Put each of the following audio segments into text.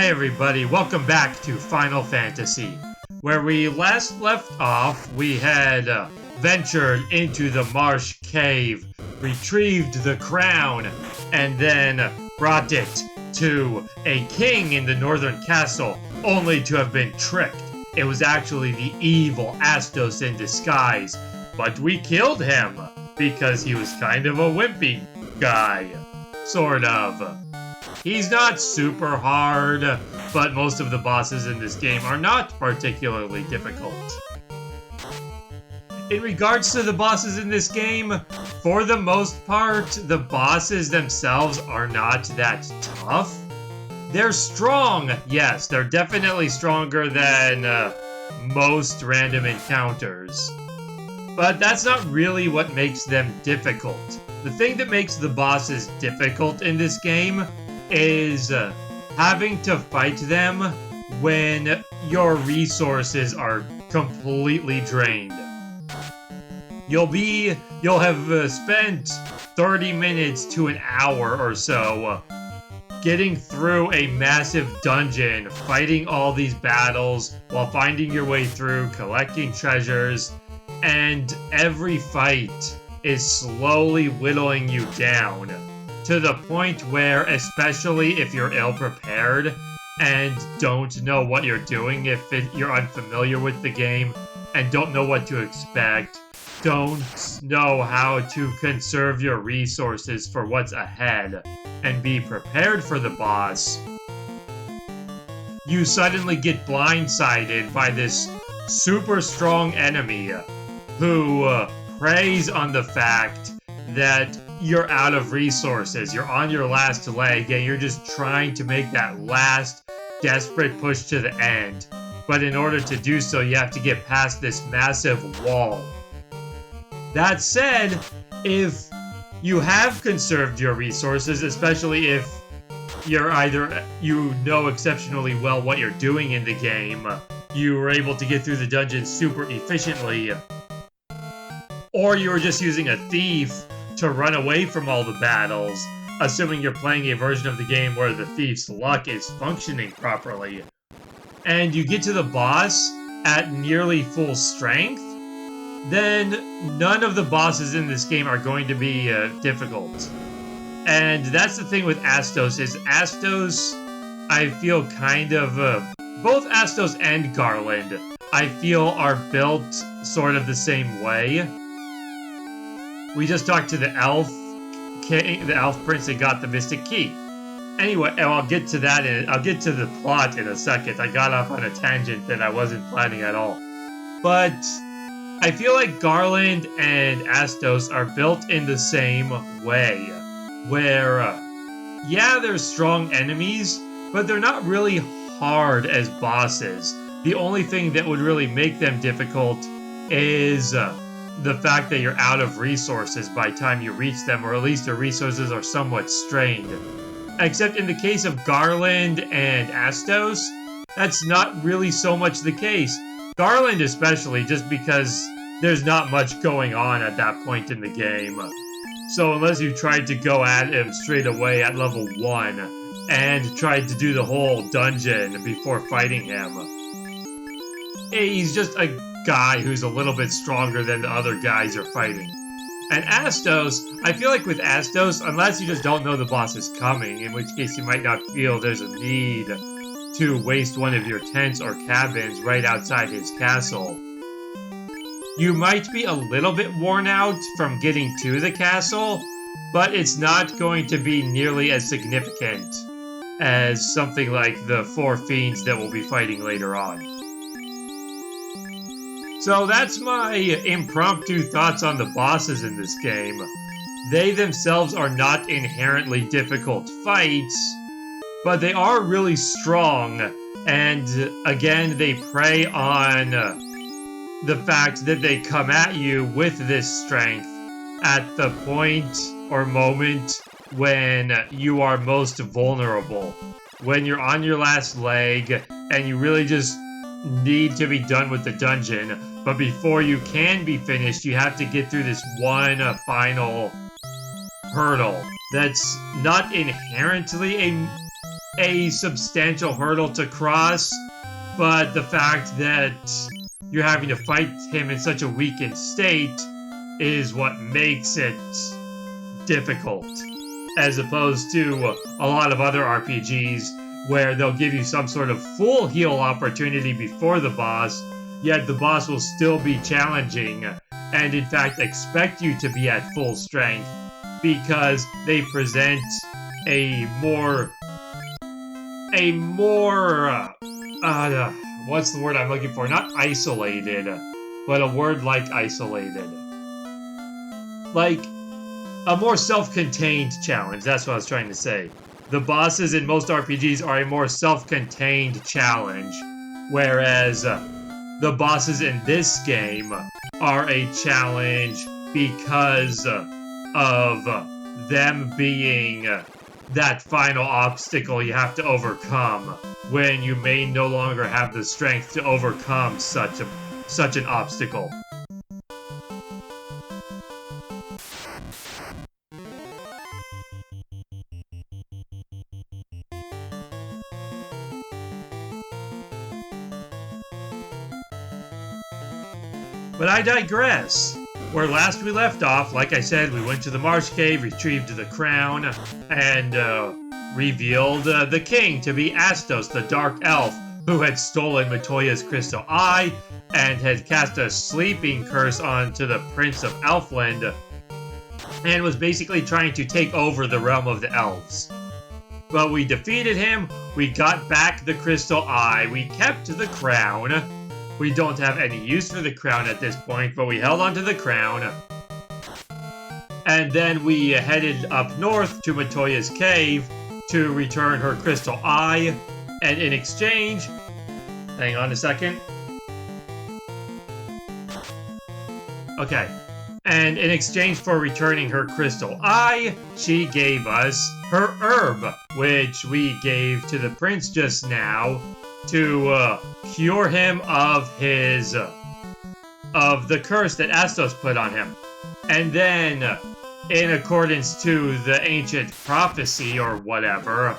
Hey everybody, welcome back to Final Fantasy. Where we last left off, we had ventured into the Marsh Cave, retrieved the crown, and then brought it to a king in the northern castle, only to have been tricked. It was actually the evil Astos in disguise, but we killed him because he was kind of a wimpy guy. Sort of. He's not super hard, but most of the bosses in this game are not particularly difficult. In regards to the bosses in this game, for the most part, the bosses themselves are not that tough. They're strong, yes, they're definitely stronger than most random encounters. But that's not really what makes them difficult. The thing that makes the bosses difficult in this game is having to fight them when your resources are completely drained. You'll have spent 30 minutes to an hour or so getting through a massive dungeon, fighting all these battles while finding your way through, collecting treasures, and every fight is slowly whittling you down. To the point where, especially if you're ill-prepared and don't know what you're doing, you're unfamiliar with the game and don't know what to expect, don't know how to conserve your resources for what's ahead, and be prepared for the boss, you suddenly get blindsided by this super strong enemy who preys on the fact that you're out of resources, you're on your last leg, and you're just trying to make that last desperate push to the end. But in order to do so, you have to get past this massive wall. That said, if you have conserved your resources, especially if you're you know exceptionally well what you're doing in the game, you were able to get through the dungeon super efficiently, or you were just using a thief to run away from all the battles, assuming you're playing a version of the game where the thief's luck is functioning properly, and you get to the boss at nearly full strength, then none of the bosses in this game are going to be difficult. And that's the thing with Astos, is Astos, I feel kind of, both Astos and Garland, I feel are built sort of the same way. We just talked to the elf king, the elf prince that got the mystic key. Anyway, I'll get to that, I'll get to the plot in a second. I got off on a tangent that I wasn't planning at all. But I feel like Garland and Astos are built in the same way, where, yeah, they're strong enemies, but they're not really hard as bosses. The only thing that would really make them difficult is the fact that you're out of resources by the time you reach them, or at least your resources are somewhat strained. Except in the case of Garland and Astos, that's not really so much the case. Garland especially, just because there's not much going on at that point in the game. So unless you tried to go at him straight away at level 1, and tried to do the whole dungeon before fighting him, he's just a guy who's a little bit stronger than the other guys you're fighting. And Astos, I feel like with Astos, unless you just don't know the boss is coming, in which case you might not feel there's a need to waste one of your tents or cabins right outside his castle, you might be a little bit worn out from getting to the castle, but it's not going to be nearly as significant as something like the 4 fiends that we'll be fighting later on. So that's my impromptu thoughts on the bosses in this game. They themselves are not inherently difficult fights, but they are really strong, and again, they prey on the fact that they come at you with this strength at the point or moment when you are most vulnerable. When you're on your last leg, and you really just need to be done with the dungeon, but before you can be finished, you have to get through this one final hurdle that's not inherently a substantial hurdle to cross, but the fact that you're having to fight him in such a weakened state is what makes it difficult, as opposed to a lot of other RPGs where they'll give you some sort of full heal opportunity before the boss, yet the boss will still be challenging and in fact expect you to be at full strength because they present a more what's the word I'm looking for? Not isolated, but a word like isolated. Like a more self-contained challenge, that's what I was trying to say. The bosses in most RPGs are a more self-contained challenge, whereas the bosses in this game are a challenge because of them being that final obstacle you have to overcome when you may no longer have the strength to overcome such an obstacle. But I digress. Where last we left off, like I said, we went to the Marsh Cave, retrieved the crown, and revealed the king to be Astos, the Dark Elf, who had stolen Matoya's Crystal Eye and had cast a sleeping curse onto the Prince of Elfland, and was basically trying to take over the realm of the elves. But we defeated him, we got back the Crystal Eye, we kept the crown. We don't have any use for the crown at this point, but we held onto the crown. And then we headed up north to Matoya's cave to return her Crystal Eye. And in exchange... Hang on a second. Okay. And in exchange for returning her Crystal Eye, she gave us her herb, which we gave to the prince just now to cure him of his of the curse that Astos put on him. And then, in accordance to the ancient prophecy or whatever,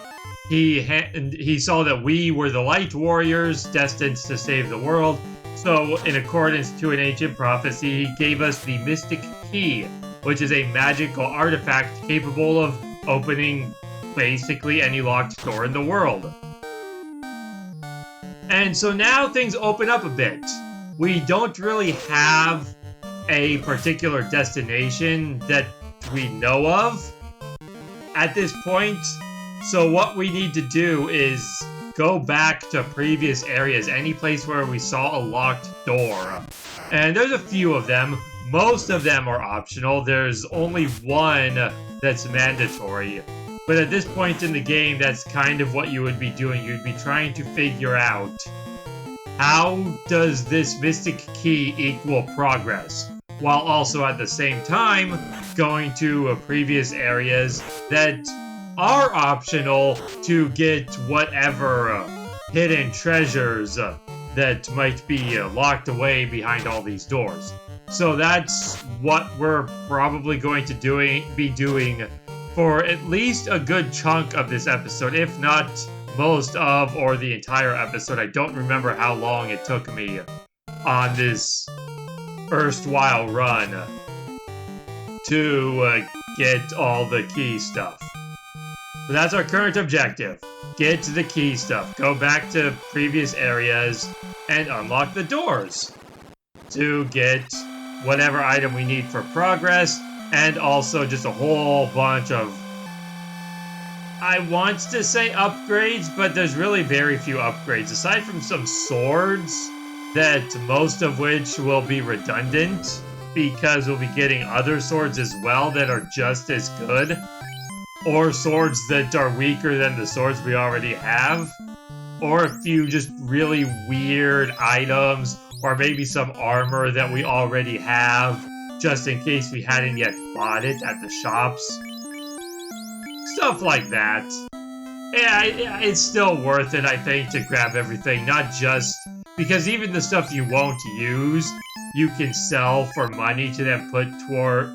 he saw that we were the light warriors destined to save the world. So, in accordance to an ancient prophecy, he gave us the Mystic Key, which is a magical artifact capable of opening basically any locked door in the world. And so now things open up a bit. We don't really have a particular destination that we know of at this point. So what we need to do is go back to previous areas, any place where we saw a locked door. And there's a few of them. Most of them are optional. There's only one that's mandatory. But at this point in the game, that's kind of what you would be doing. You'd be trying to figure out, how does this Mystic Key equal progress? While also at the same time, going to previous areas that are optional to get whatever hidden treasures that might be locked away behind all these doors. So that's what we're probably going to be doing for at least a good chunk of this episode, if not most of or the entire episode. I don't remember how long it took me on this erstwhile run to get all the key stuff. So that's our current objective. Get the key stuff. Go back to previous areas and unlock the doors to get whatever item we need for progress. And also just a whole bunch of, I want to say upgrades, but there's really very few upgrades. Aside from some swords, that most of which will be redundant, because we'll be getting other swords as well that are just as good. Or swords that are weaker than the swords we already have. Or a few just really weird items, or maybe some armor that we already have, just in case we hadn't yet bought it at the shops. Stuff like that. Yeah, it's still worth it, I think, to grab everything. Not just because even the stuff you won't use, you can sell for money to then put towards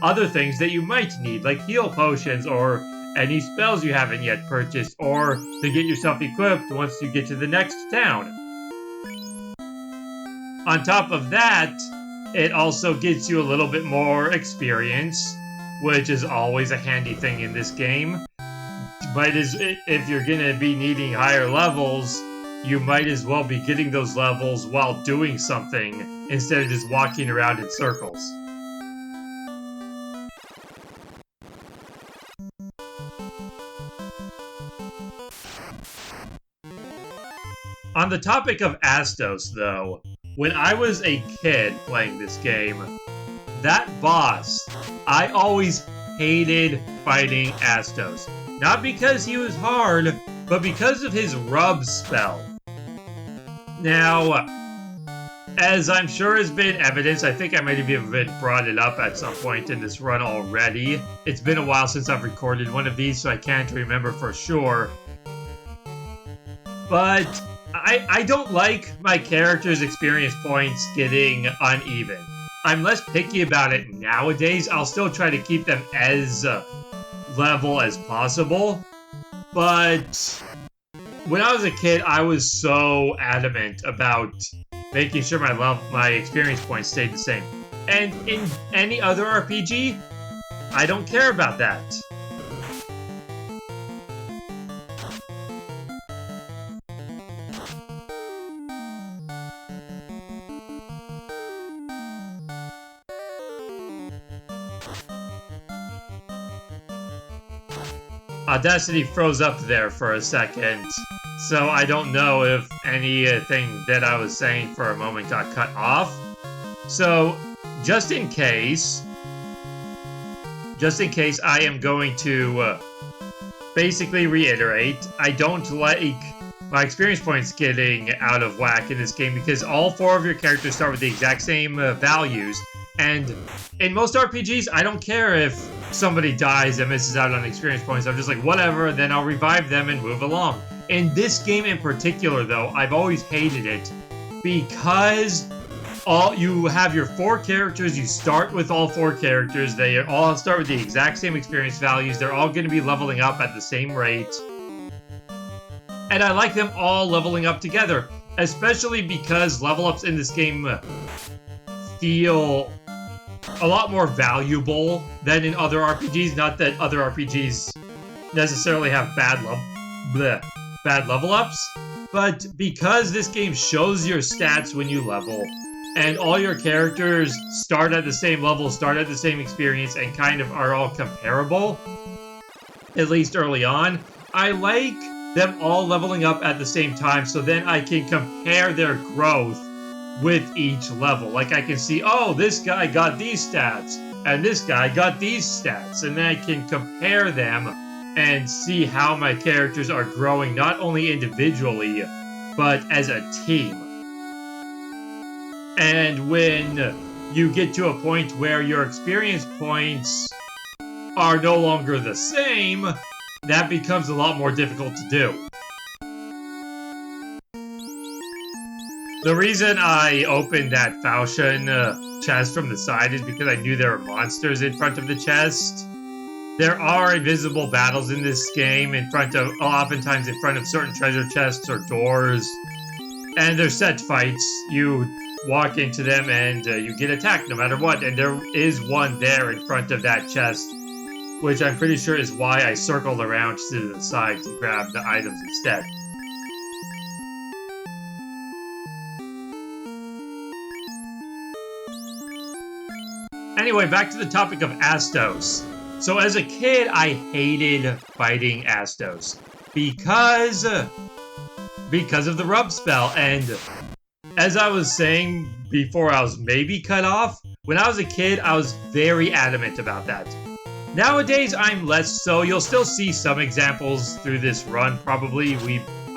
other things that you might need, like heal potions or any spells you haven't yet purchased, or to get yourself equipped once you get to the next town. On top of that, it also gets you a little bit more experience, which is always a handy thing in this game. But if you're gonna be needing higher levels, you might as well be getting those levels while doing something instead of just walking around in circles. On the topic of Astos, though, when I was a kid playing this game, that boss, I always hated fighting Astos. Not because he was hard, but because of his rub spell. Now, as I'm sure has been evidenced, I think I might have even brought it up at some point in this run already. It's been a while since I've recorded one of these, so I can't remember for sure. But I don't like my character's experience points getting uneven. I'm less picky about it nowadays. I'll still try to keep them as level as possible. But when I was a kid, I was so adamant about making sure my experience points stayed the same. And in any other RPG, I don't care about that. Audacity froze up there for a second, so I don't know if anything that I was saying for a moment got cut off. So, just in case, I am going to basically reiterate, I don't like my experience points getting out of whack in this game because all 4 of your characters start with the exact same values, and in most RPGs, I don't care if somebody dies and misses out on experience points. I'm just like, whatever, then I'll revive them and move along. In this game in particular, though, I've always hated it because you have your 4 characters, you start with all 4 characters, they all start with the exact same experience values, they're all going to be leveling up at the same rate. And I like them all leveling up together, especially because level ups in this game feel a lot more valuable than in other RPGs. Not that other RPGs necessarily have bad level ups, but because this game shows your stats when you level, and all your characters start at the same level, start at the same experience, and kind of are all comparable, at least early on, I like them all leveling up at the same time, so then I can compare their growth with each level. Like, I can see, oh, this guy got these stats, and this guy got these stats, and then I can compare them and see how my characters are growing, not only individually, but as a team. And when you get to a point where your experience points are no longer the same, that becomes a lot more difficult to do. The reason I opened that Falchion chest from the side is because I knew there were monsters in front of the chest. There are invisible battles in this game oftentimes in front of certain treasure chests or doors. And they're set fights. You walk into them and you get attacked no matter what. And there is one there in front of that chest, which I'm pretty sure is why I circled around to the side to grab the items instead. Anyway, back to the topic of Astos. So as a kid, I hated fighting Astos because of the rub spell. And as I was saying before I was maybe cut off, when I was a kid, I was very adamant about that. Nowadays, I'm less so. You'll still see some examples through this run, probably.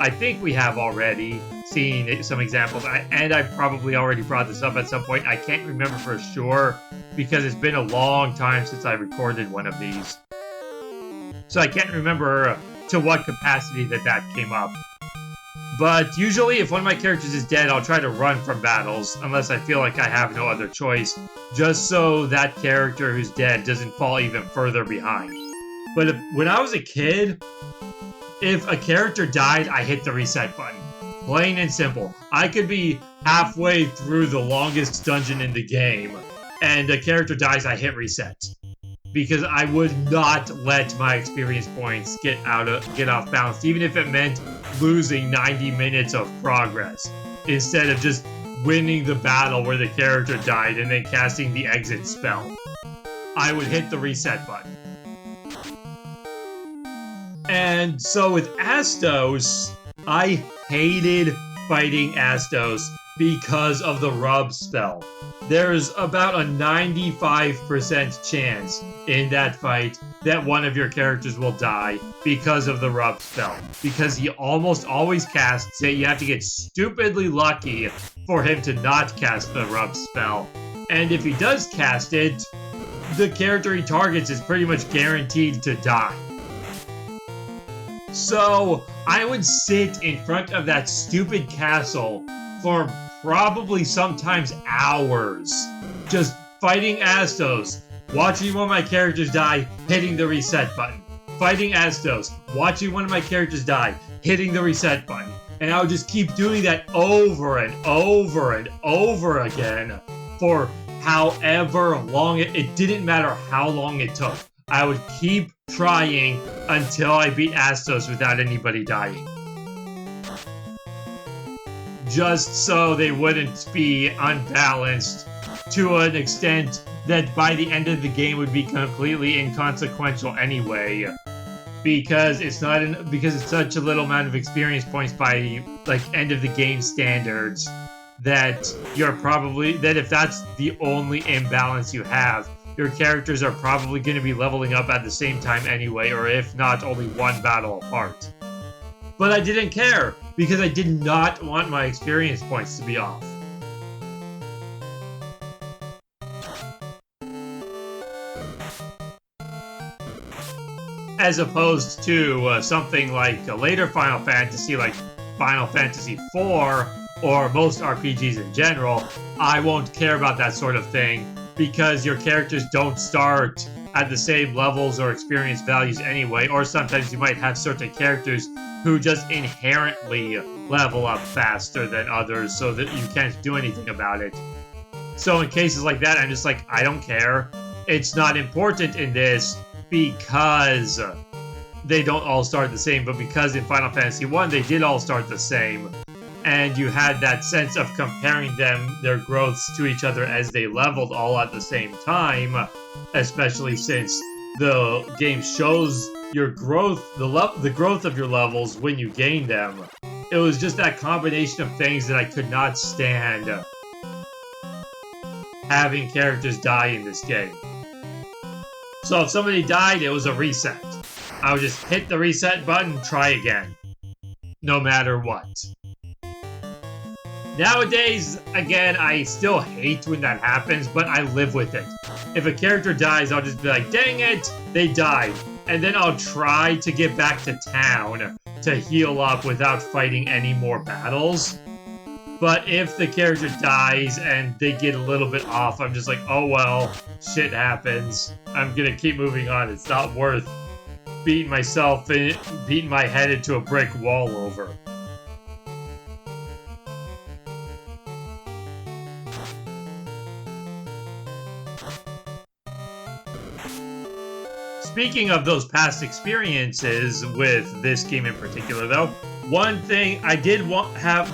I think we have already seen some examples, and I've probably already brought this up at some point. I can't remember for sure, because it's been a long time since I recorded one of these. So I can't remember to what capacity that came up. But usually if one of my characters is dead, I'll try to run from battles, unless I feel like I have no other choice, just so that character who's dead doesn't fall even further behind. But when I was a kid, if a character died, I hit the reset button. Plain and simple. I could be halfway through the longest dungeon in the game, and a character dies, I hit reset. Because I would not let my experience points get off balance, even if it meant losing 90 minutes of progress, instead of just winning the battle where the character died and then casting the exit spell. I would hit the reset button. And so with Astos, I hated fighting Astos because of the rub spell. There's about a 95% chance in that fight that one of your characters will die because of the rub spell. Because he almost always casts it. You have to get stupidly lucky for him to not cast the rub spell. And if he does cast it, the character he targets is pretty much guaranteed to die. So I would sit in front of that stupid castle for probably sometimes hours, just fighting Astos, watching one of my characters die, hitting the reset button. Fighting Astos, watching one of my characters die, hitting the reset button. And I would just keep doing that over and over and over again for however long it didn't matter how long it took. I would keep trying until I beat Astos without anybody dying. Just so they wouldn't be unbalanced to an extent that by the end of the game would be completely inconsequential anyway. Because it's such a little amount of experience points by like end of the game standards that if that's the only imbalance you have, your characters are probably going to be leveling up at the same time anyway, or if not, only one battle apart. But I didn't care, because I did not want my experience points to be off. As opposed to something like a later Final Fantasy, like Final Fantasy IV, or most RPGs in general, I won't care about that sort of thing, because your characters don't start at the same levels or experience values anyway, or sometimes you might have certain characters who just inherently level up faster than others so that you can't do anything about it. So in cases like that, I'm just like, I don't care. It's not important in this because they don't all start the same, but because in Final Fantasy I they did all start the same, and you had that sense of comparing their growths to each other as they leveled all at the same time, especially since the game shows your growth, the growth of your levels when you gain them. It was just that combination of things that I could not stand having characters die in this game. So if somebody died, it was a reset. I would just hit the reset button, try again. No matter what. Nowadays, again, I still hate when that happens, but I live with it. If a character dies, I'll just be like, dang it, they died. And then I'll try to get back to town to heal up without fighting any more battles. But if the character dies and they get a little bit off, I'm just like, oh well, shit happens. I'm gonna keep moving on. It's not worth beating my head into a brick wall over. Speaking of those past experiences with this game in particular, though, one thing I did have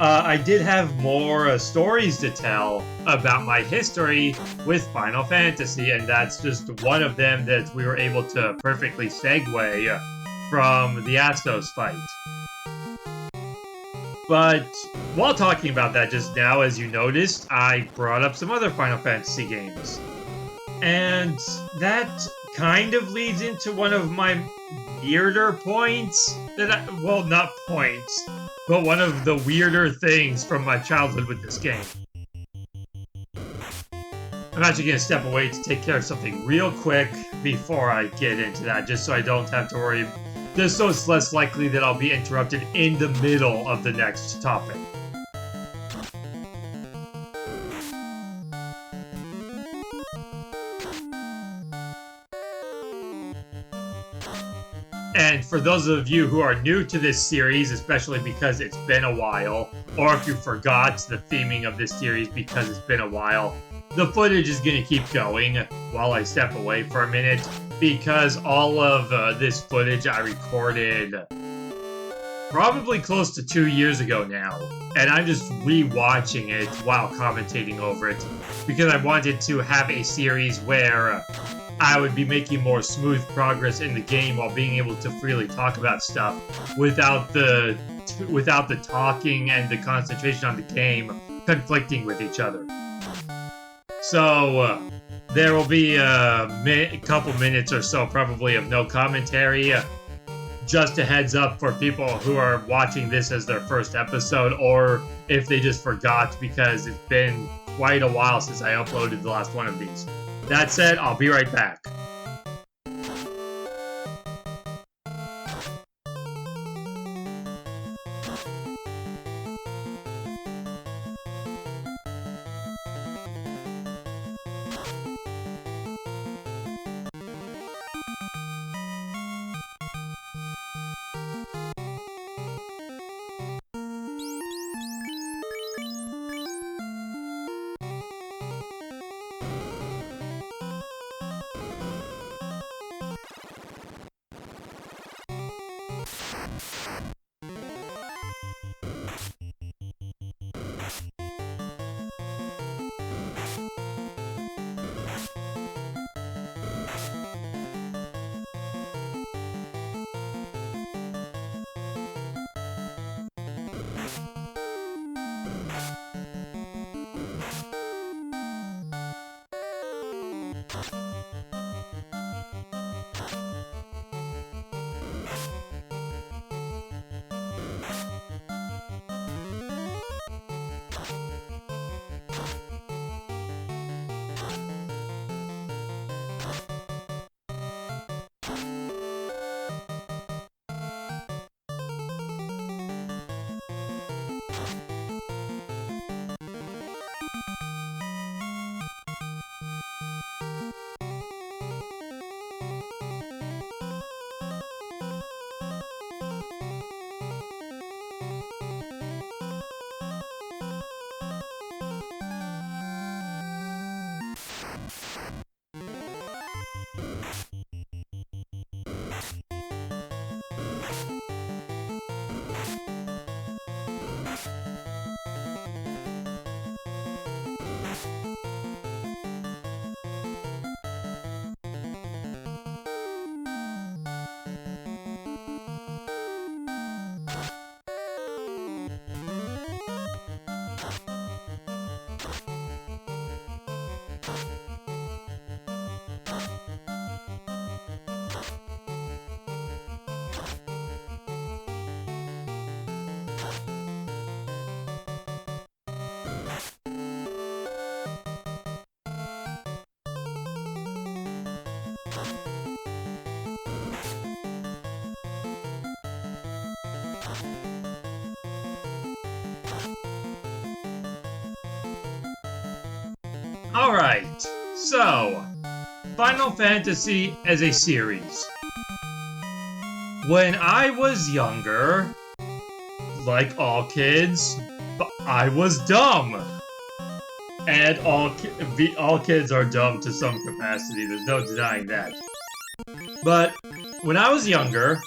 I did have more stories to tell about my history with Final Fantasy, and that's just one of them that we were able to perfectly segue from the Astos fight. But while talking about that just now, as you noticed, I brought up some other Final Fantasy games. And that kind of leads into one of my weirder points well, not points, but one of the weirder things from my childhood with this game. I'm actually going to step away to take care of something real quick before I get into that, just so I don't have to worry just so it's less likely that I'll be interrupted in the middle of the next topic. And for those of you who are new to this series, especially because it's been a while, or if you forgot the theming of this series because it's been a while, the footage is going to keep going while I step away for a minute, because all of this footage I recorded probably close to 2 years ago now, and I'm just re-watching it while commentating over it, because I wanted to have a series where I would be making more smooth progress in the game while being able to freely talk about stuff without the talking and the concentration on the game conflicting with each other. So there will be a couple minutes or so probably of no commentary. Just a heads up for people who are watching this as their first episode, or if they just forgot because it's been quite a while since I uploaded the last one of these. That said, I'll be right back. Alright, so Final Fantasy as a series. When I was younger, like all kids, I was dumb. And all kids are dumb to some capacity, there's no denying that. But when I was younger,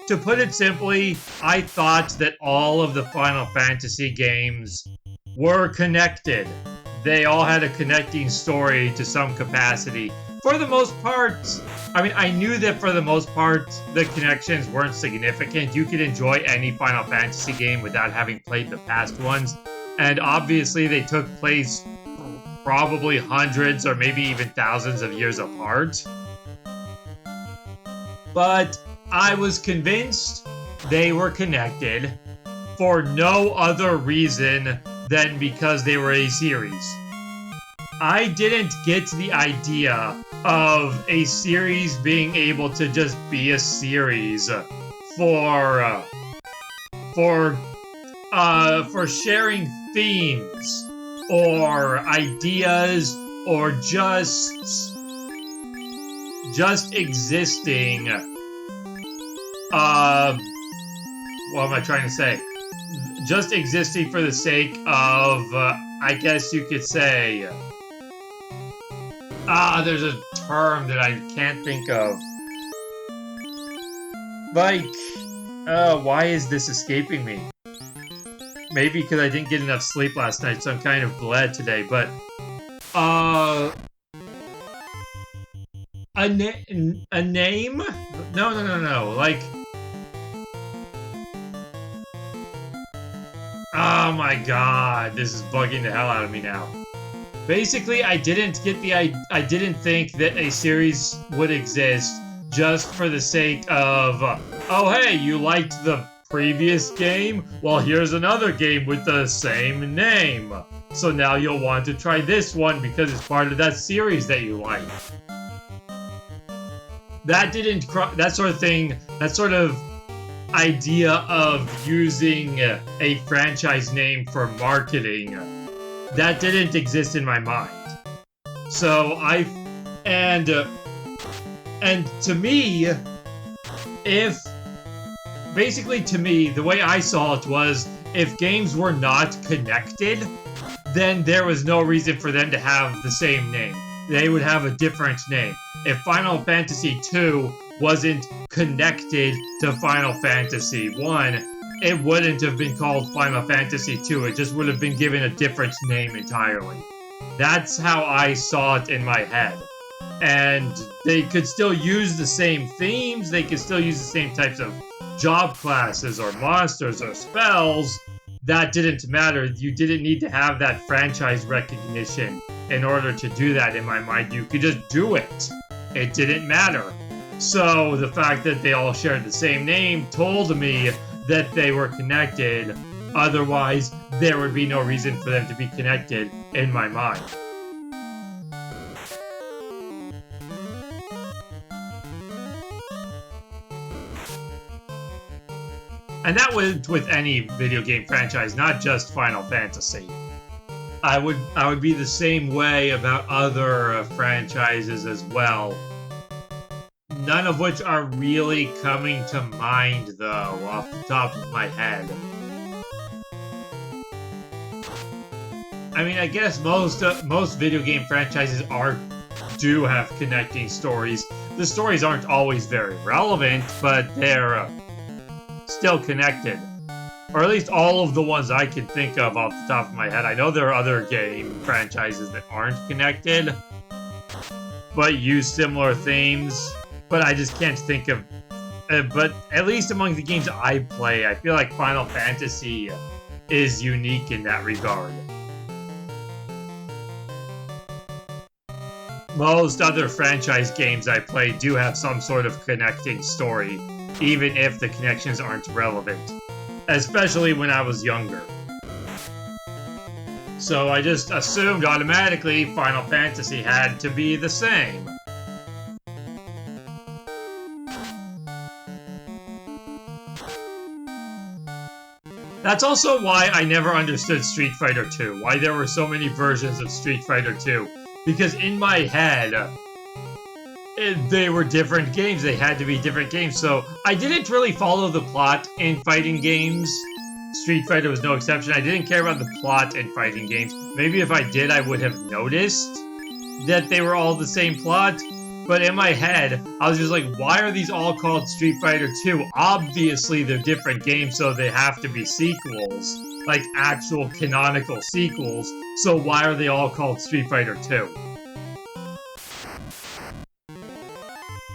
to put it simply, I thought that all of the Final Fantasy games were connected. They all had a connecting story to some capacity. For the most part, I mean, I knew that for the most part, the connections weren't significant. You could enjoy any Final Fantasy game without having played the past ones. And obviously, they took place probably hundreds or maybe even thousands of years apart. But I was convinced they were connected for no other reason than because they were a series. I didn't get the idea of a series being able to just be a series for sharing themes or ideas or just existing. What am I trying to say? Just existing for the sake of, I guess you could say. There's a term that I can't think of. Like, why is this escaping me? Maybe because I didn't get enough sleep last night, so I'm kind of bled today, but, a name? No. Like, oh my god, this is bugging the hell out of me now. Basically, I didn't think that a series would exist just for the sake of, oh hey, you liked the previous game? Well, here's another game with the same name. So now you'll want to try this one because it's part of that series that you like. That sort of idea of using a franchise name for marketing, that didn't exist in my mind. So and to me, to me, the way I saw it was, if games were not connected, then there was no reason for them to have the same name. They would have a different name. If Final Fantasy II wasn't connected to Final Fantasy I, it wouldn't have been called Final Fantasy II. It just would have been given a different name entirely. That's how I saw it in my head. And they could still use the same themes, they could still use the same types of job classes or monsters or spells. That didn't matter. You didn't need to have that franchise recognition in order to do that in my mind. You could just do it. It didn't matter. So the fact that they all shared the same name told me that they were connected. Otherwise, there would be no reason for them to be connected in my mind. And that was with any video game franchise, not just Final Fantasy. I would be the same way about other franchises as well. None of which are really coming to mind, though, off the top of my head. I mean, I guess most video game franchises do have connecting stories. The stories aren't always very relevant, but they're still connected. Or at least all of the ones I can think of off the top of my head. I know there are other game franchises that aren't connected, but use similar themes. But I just can't think of... but at least among the games I play, I feel like Final Fantasy is unique in that regard. Most other franchise games I play do have some sort of connecting story, even if the connections aren't relevant. Especially when I was younger. So I just assumed automatically Final Fantasy had to be the same. That's also why I never understood Street Fighter 2, why there were so many versions of Street Fighter 2. Because in my head, they were different games, they had to be different games, so I didn't really follow the plot in fighting games. Street Fighter was no exception. I didn't care about the plot in fighting games. Maybe if I did, I would have noticed that they were all the same plot. But in my head, I was just like, why are these all called Street Fighter 2? Obviously, they're different games, so they have to be sequels. Like, actual canonical sequels. So why are they all called Street Fighter 2?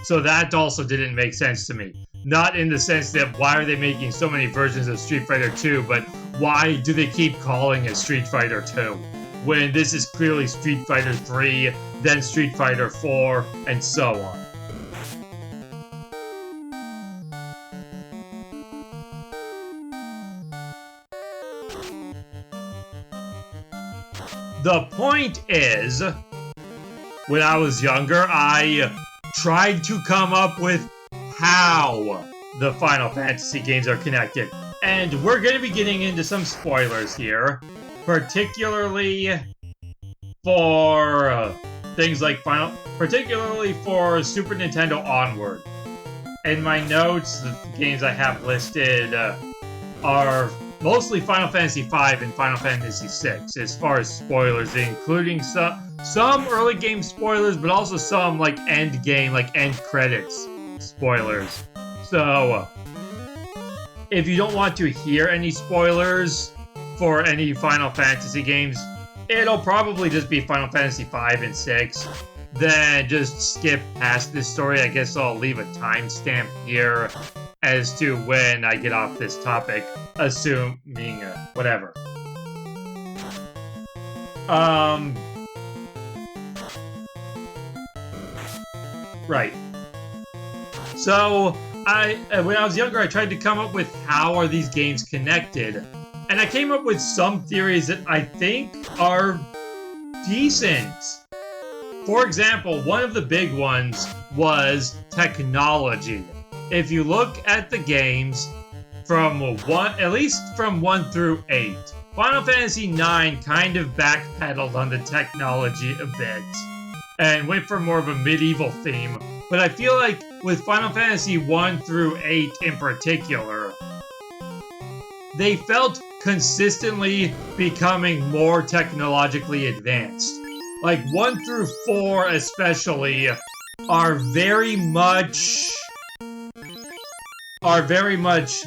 So that also didn't make sense to me. Not in the sense that why are they making so many versions of Street Fighter 2, but why do they keep calling it Street Fighter 2? When this is clearly Street Fighter 3, then Street Fighter 4, and so on. The point is, when I was younger, I tried to come up with how the Final Fantasy games are connected. And we're going to be getting into some spoilers here, particularly for things like particularly for Super Nintendo onward. In my notes, the games I have listed are mostly Final Fantasy V and Final Fantasy VI, as far as spoilers, including some early game spoilers, but also some like end game, like end credits spoilers. So, if you don't want to hear any spoilers for any Final Fantasy games, it'll probably just be Final Fantasy V and VI. Then just skip past this story. I guess I'll leave a timestamp here as to when I get off this topic, assuming whatever. Right. So, when I was younger, I tried to come up with how are these games connected. And I came up with some theories that I think are decent. For example, one of the big ones was technology. If you look at the games at least from 1 through 8, Final Fantasy IX kind of backpedaled on the technology a bit and went for more of a medieval theme. But I feel like with Final Fantasy 1 through 8 in particular, they felt consistently becoming more technologically advanced. Like 1 through 4 especially are very much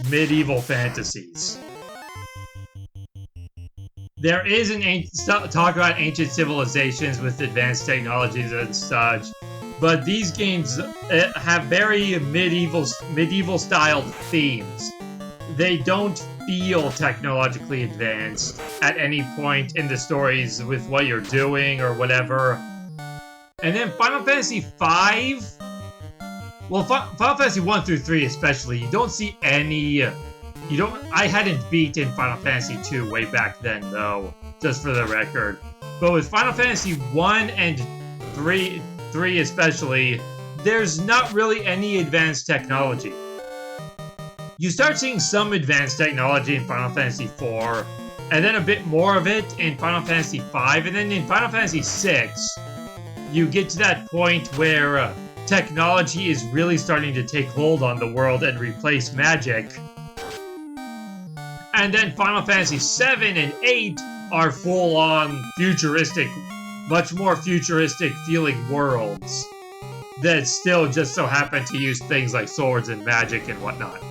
medieval fantasies. There is talk about ancient civilizations with advanced technologies and such, but these games have very medieval styled themes. They don't feel technologically advanced at any point in the stories with what you're doing or whatever. And then Final Fantasy V, well, Final Fantasy 1 through 3 especially, you don't see any, I hadn't beaten Final Fantasy 2 way back then though, just for the record. But with Final Fantasy 1 and 3 especially, there's not really any advanced technology. You start seeing some advanced technology in Final Fantasy IV, and then a bit more of it in Final Fantasy V, and then in Final Fantasy VI, you get to that point where technology is really starting to take hold on the world and replace magic. And then Final Fantasy VII and VIII are full-on futuristic, much more futuristic feeling worlds that still just so happen to use things like swords and magic and whatnot.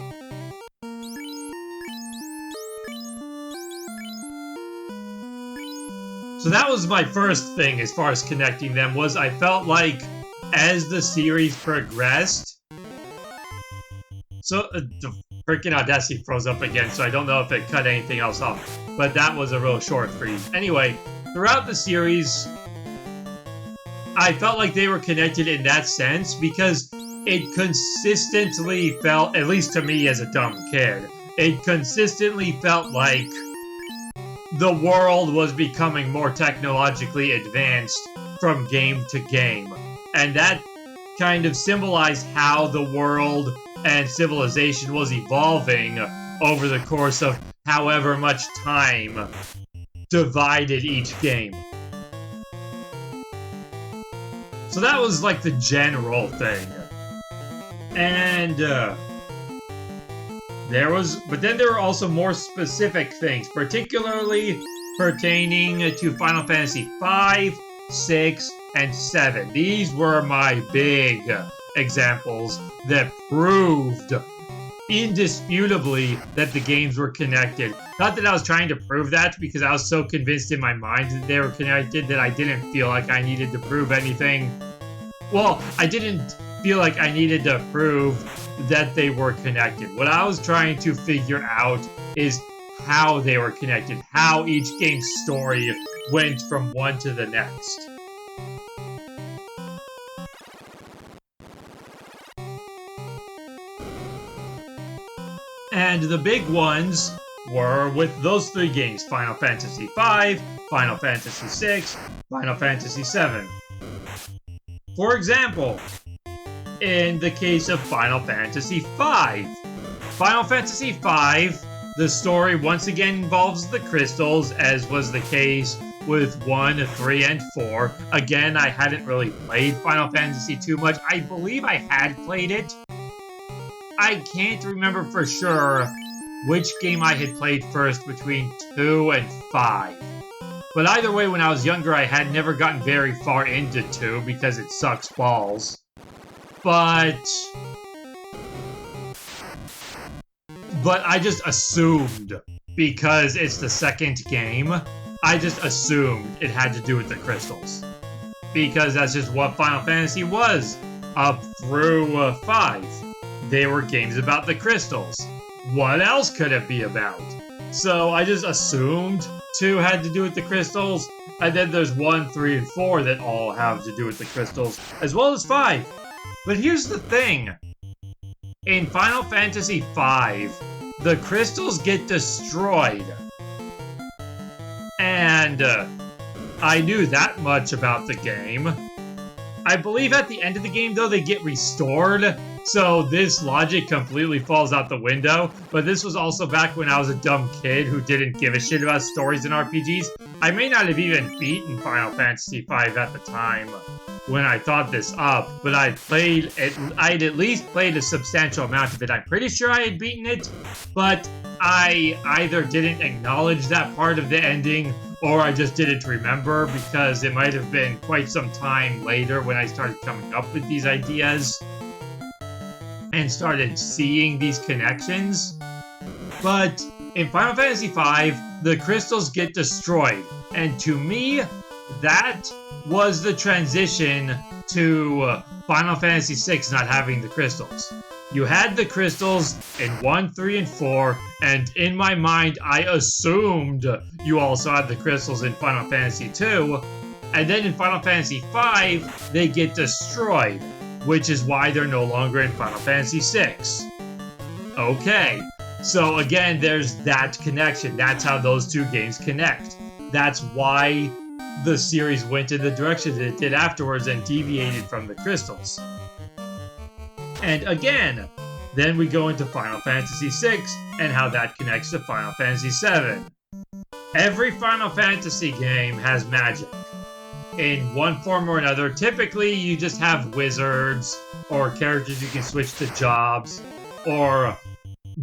So that was my first thing as far as connecting them, was I felt like as the series progressed... So, the freaking Audacity froze up again, so I don't know if it cut anything else off. But that was a real short freeze. Anyway, throughout the series, I felt like they were connected in that sense because it consistently felt, at least to me as a dumb kid, it consistently felt like the world was becoming more technologically advanced from game to game. And that kind of symbolized how the world and civilization was evolving over the course of however much time divided each game. So that was like the general thing. And but then there were also more specific things, particularly pertaining to Final Fantasy V, VI, and VII. These were my big examples that proved indisputably that the games were connected. Not that I was trying to prove that, because I was so convinced in my mind that they were connected that I didn't feel like I needed to prove anything. Well, I didn't feel like I needed to prove that they were connected. What I was trying to figure out is how they were connected, how each game's story went from one to the next. And the big ones were with those 3 games: Final Fantasy V, Final Fantasy VI, Final Fantasy VII. For example, in the case of Final Fantasy V, the story once again involves the crystals, as was the case with 1, 3, and 4. Again, I hadn't really played Final Fantasy too much. I believe I had played it. I can't remember for sure which game I had played first between 2 and 5. But either way, when I was younger, I had never gotten very far into 2 because it sucks balls. But I just assumed, because it's the second game, I just assumed it had to do with the crystals. Because that's just what Final Fantasy was up through 5. They were games about the crystals. What else could it be about? So I just assumed 2 had to do with the crystals, and then there's 1, 3, and 4 that all have to do with the crystals, as well as 5. But here's the thing. In Final Fantasy V, the crystals get destroyed. And I knew that much about the game. I believe at the end of the game, though, they get restored. So this logic completely falls out the window. But this was also back when I was a dumb kid who didn't give a shit about stories in RPGs. I may not have even beaten Final Fantasy V at the time when I thought this up, but I'd at least played a substantial amount of it. I'm pretty sure I had beaten it, but I either didn't acknowledge that part of the ending, or I just didn't remember, because it might have been quite some time later when I started coming up with these ideas and started seeing these connections. But in Final Fantasy V, the crystals get destroyed, and to me, that was the transition to Final Fantasy VI not having the crystals. You had the crystals in 1, 3, and 4, and in my mind, I assumed you also had the crystals in Final Fantasy II, and then in Final Fantasy V, they get destroyed, which is why they're no longer in Final Fantasy VI. Okay, so again, there's that connection. That's how those 2 games connect. That's why the series went in the direction that it did afterwards and deviated from the crystals. And again, then we go into Final Fantasy VI and how that connects to Final Fantasy VII. Every Final Fantasy game has magic. In one form or another, typically you just have wizards, or characters you can switch to jobs, or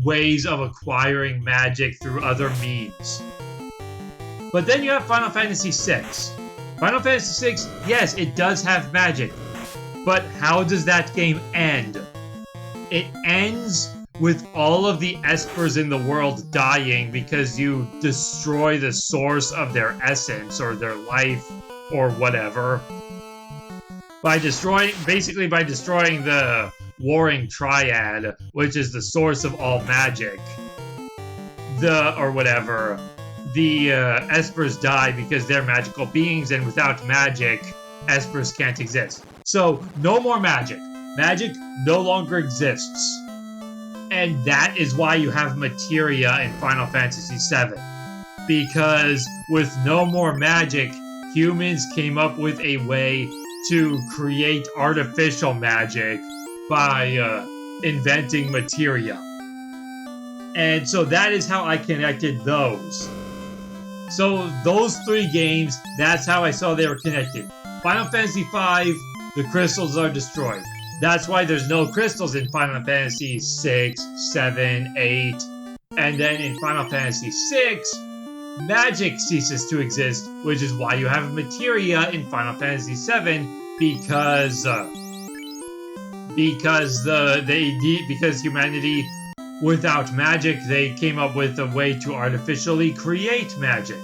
ways of acquiring magic through other means. But then you have Final Fantasy VI. Final Fantasy VI, yes, it does have magic. But how does that game end? It ends with all of the Espers in the world dying because you destroy the source of their essence or their life or whatever. Basically by destroying the Warring Triad, which is the source of all magic. The Espers die because they're magical beings, and without magic, Espers can't exist. So, no more magic. Magic no longer exists. And that is why you have materia in Final Fantasy VII. Because with no more magic, humans came up with a way to create artificial magic by inventing materia. And so that is how I connected those. So those 3 games, that's how I saw they were connected. Final Fantasy V, the crystals are destroyed. That's why there's no crystals in Final Fantasy 6, 7, 8. And then in Final Fantasy 6, magic ceases to exist, which is why you have materia in Final Fantasy 7, because humanity, without magic, they came up with a way to artificially create magic.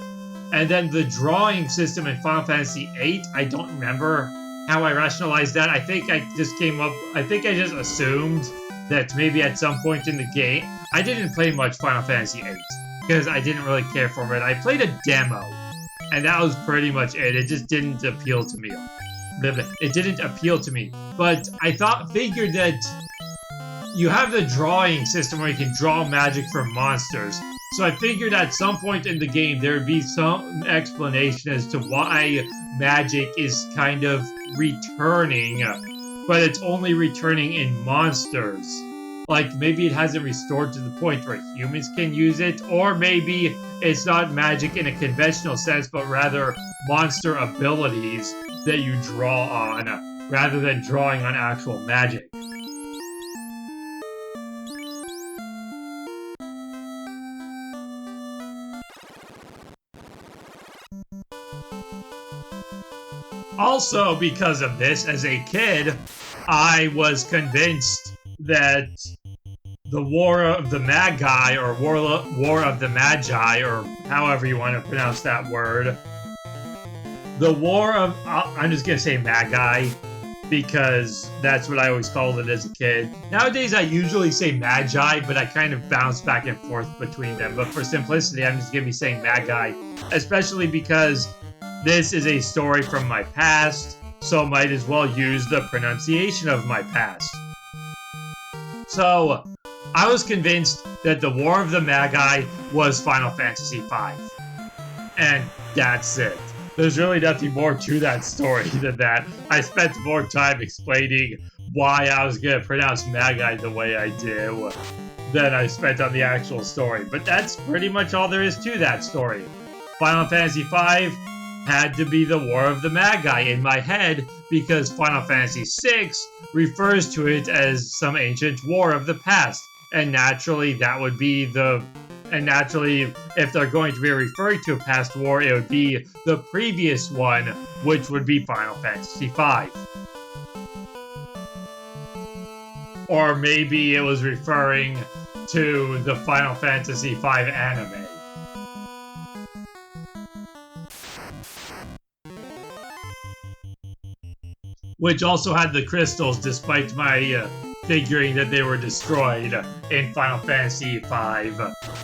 And then the drawing system in Final Fantasy VIII, I don't remember how I rationalized that. I think I just assumed that maybe at some point in the game, I didn't play much Final Fantasy VIII, because I didn't really care for it. I played a demo, and that was pretty much it. It just didn't appeal to me. It didn't appeal to me. But I figured that you have the drawing system where you can draw magic from monsters. So I figured at some point in the game there would be some explanation as to why magic is kind of returning, but it's only returning in monsters. Like, maybe it hasn't restored to the point where humans can use it, or maybe it's not magic in a conventional sense, but rather monster abilities that you draw on, rather than drawing on actual magic. Also, because of this, as a kid, I was convinced that the War of the Magi, or War of the Magi, or however you want to pronounce that word, the War of... I'm just going to say Magi, because that's what I always called it as a kid. Nowadays, I usually say Magi, but I kind of bounce back and forth between them. But for simplicity, I'm just going to be saying Magi, especially because this is a story from my past, so might as well use the pronunciation of my past. So, I was convinced that the War of the Magi was Final Fantasy V. And that's it. There's really nothing more to that story than that. I spent more time explaining why I was going to pronounce Magi the way I do than I spent on the actual story. But that's pretty much all there is to that story. Final Fantasy V had to be the War of the Magi in my head because Final Fantasy VI refers to it as some ancient war of the past. And naturally, that would be the... And naturally, if they're going to be referring to a past war, it would be the previous one, which would be Final Fantasy V. Or maybe it was referring to the Final Fantasy V anime. Which also had the crystals, despite my figuring that they were destroyed in Final Fantasy V,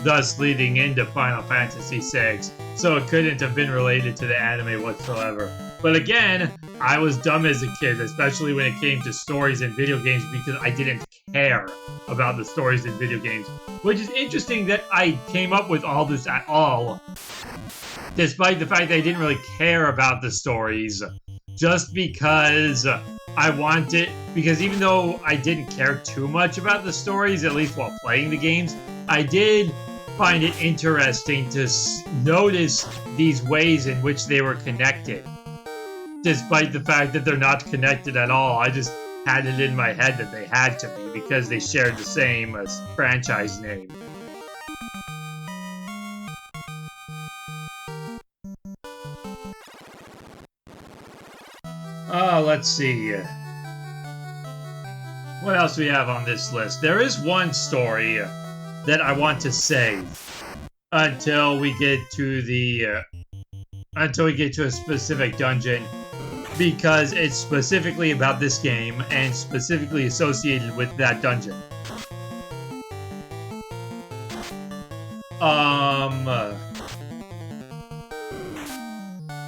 thus leading into Final Fantasy VI, so it couldn't have been related to the anime whatsoever. But again, I was dumb as a kid, especially when it came to stories in video games, because I didn't care about the stories in video games. Which is interesting that I came up with all this at all, despite the fact that I didn't really care about the stories. Just because I wanted, because even though I didn't care too much about the stories, at least while playing the games, I did find it interesting to notice these ways in which they were connected. Despite the fact that they're not connected at all, I just had it in my head that they had to be because they shared the same franchise name. Let's see. What else do we have on this list? There is one story that I want to save until we get to the until we get to a specific dungeon, because it's specifically about this game and specifically associated with that dungeon.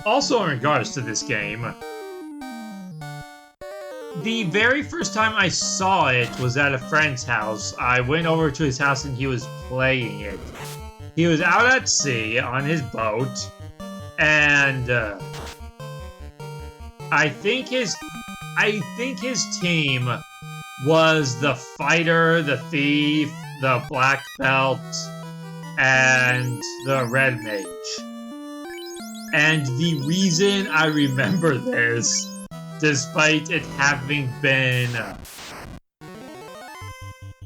Also in regards to this game, the very first time I saw it was at a friend's house. I went over to his house and he was playing it. He was out at sea on his boat, and I think his team was the fighter, the thief, the black belt, and the red mage. And the reason I remember this, despite it having been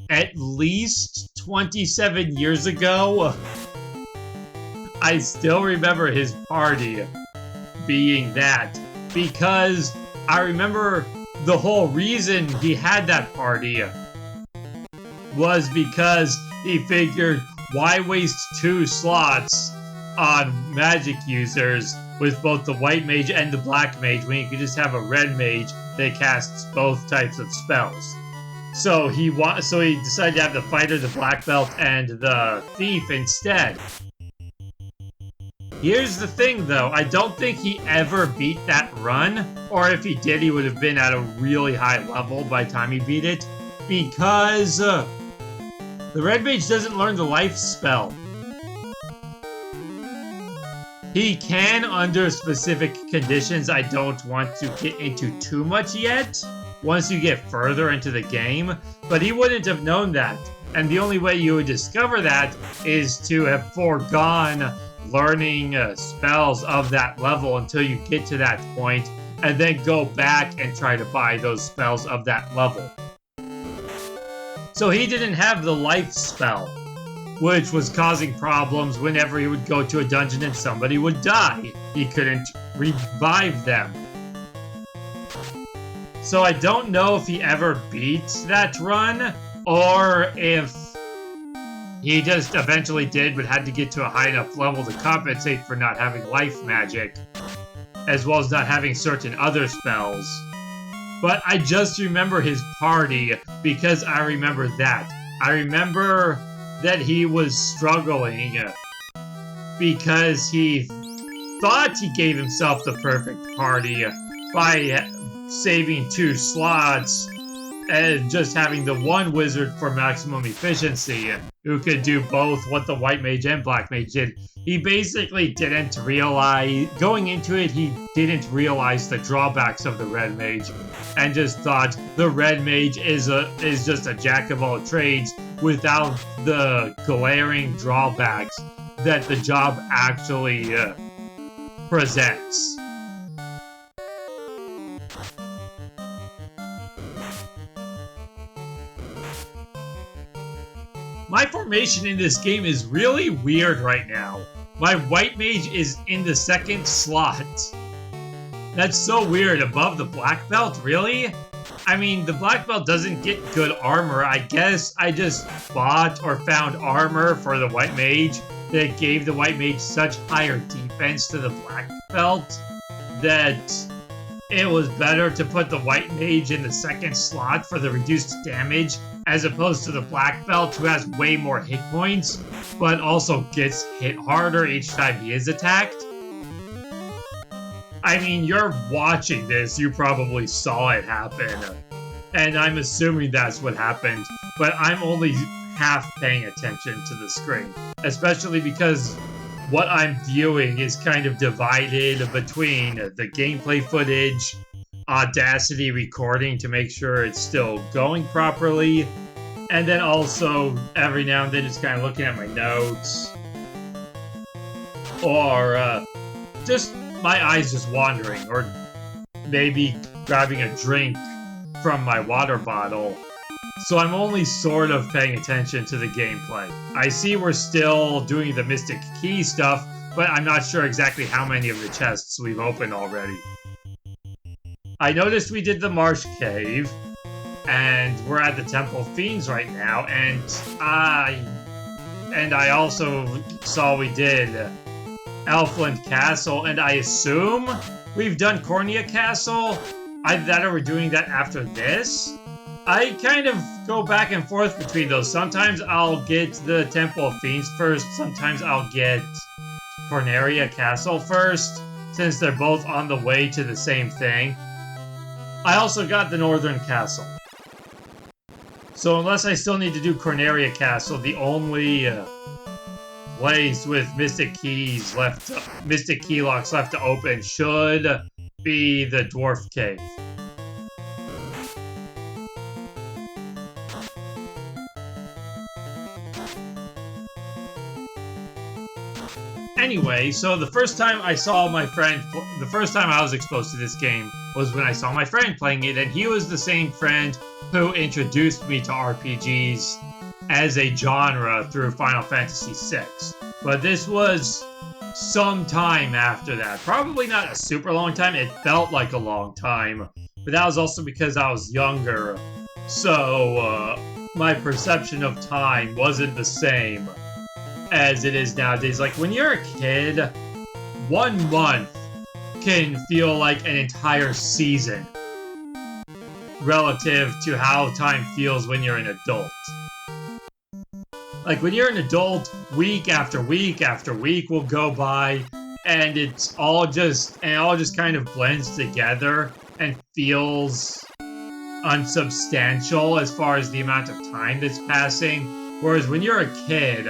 at least 27 years ago, I still remember his party being that, because I remember the whole reason he had that party was because he figured, why waste 2 slots on magic users with both the white mage and the black mage when you could just have a red mage that casts both types of spells. So he decided to have the fighter, the black belt, and the thief instead. Here's the thing though, I don't think he ever beat that run, or if he did, he would have been at a really high level by the time he beat it. because the red mage doesn't learn the life spell. He can under specific conditions I don't want to get into too much yet, once you get further into the game, but he wouldn't have known that. And the only way you would discover that is to have foregone learning spells of that level until you get to that point, and then go back and try to buy those spells of that level. So he didn't have the life spell, which was causing problems whenever he would go to a dungeon and somebody would die. He couldn't revive them. So I don't know if he ever beat that run, or if he just eventually did, but had to get to a high enough level to compensate for not having life magic, as well as not having certain other spells. But I just remember his party because I remember that. I remember that he was struggling because he thought he gave himself the perfect party by saving 2 slots and just having the one wizard for maximum efficiency who could do both what the white mage and black mage did. He basically didn't realize, going into it, he didn't realize the drawbacks of the red mage and just thought the red mage is just a jack of all trades without the glaring drawbacks that the job actually presents. My formation in this game is really weird right now. My white mage is in the 2nd slot. That's so weird. Above the black belt, really? I mean, the black belt doesn't get good armor. I guess I just bought or found armor for the white mage that gave the white mage such higher defense to the black belt that it was better to put the white mage in the 2nd slot for the reduced damage as opposed to the black belt who has way more hit points but also gets hit harder each time he is attacked. I mean, you're watching this, you probably saw it happen, and I'm assuming that's what happened, but I'm only half paying attention to the screen, especially because what I'm viewing is kind of divided between the gameplay footage, Audacity recording to make sure it's still going properly, and then also every now and then just kind of looking at my notes, or just my eyes just wandering, or maybe grabbing a drink from my water bottle. So I'm only sort of paying attention to the gameplay. I see we're still doing the Mystic Key stuff, but I'm not sure exactly how many of the chests we've opened already. I noticed we did the Marsh Cave, and we're at the Temple of Fiends right now, and I also saw we did Elfland Castle, and I assume we've done Cornea Castle. Either that or we're doing that after this. I kind of go back and forth between those. Sometimes I'll get the Temple of Fiends first, sometimes I'll get Corneria Castle first, since they're both on the way to the same thing. I also got the Northern Castle. So unless I still need to do Corneria Castle, the only place with Mystic Key locks left to open should be the Dwarf Cave. Anyway, so the first time I saw my friend, the first time I was exposed to this game was when I saw my friend playing it, and he was the same friend who introduced me to RPGs as a genre through Final Fantasy VI. But this was some time after that. Probably not a super long time, it felt like a long time. But that was also because I was younger, so my perception of time wasn't the same as it is nowadays. Like, when you're a kid, 1 month can feel like an entire season relative to how time feels when you're an adult. Like, when you're an adult, week after week after week will go by, and it all just kind of blends together and feels unsubstantial as far as the amount of time that's passing. Whereas when you're a kid,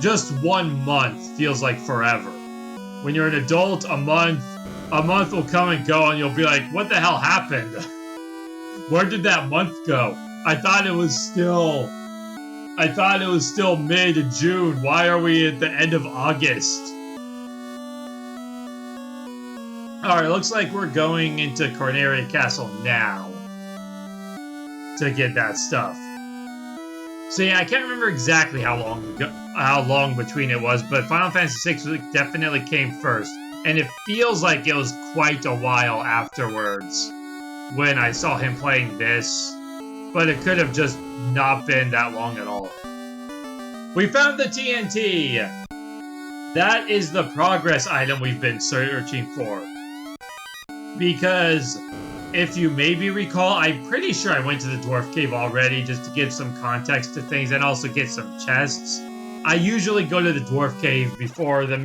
just 1 month feels like forever. When you're an adult, a month will come and go, and you'll be like, what the hell happened? Where did that month go? I thought it was still mid-June. Why are we at the end of August? Alright, looks like we're going into Corneria Castle now to get that stuff. So yeah, I can't remember exactly how long between it was, but Final Fantasy VI definitely came first. And it feels like it was quite a while afterwards when I saw him playing this, but it could have just not been that long at all. We found the TNT! That is the progress item we've been searching for. Because, if you maybe recall, I'm pretty sure I went to the Dwarf Cave already just to give some context to things and also get some chests. I usually go to the Dwarf Cave before the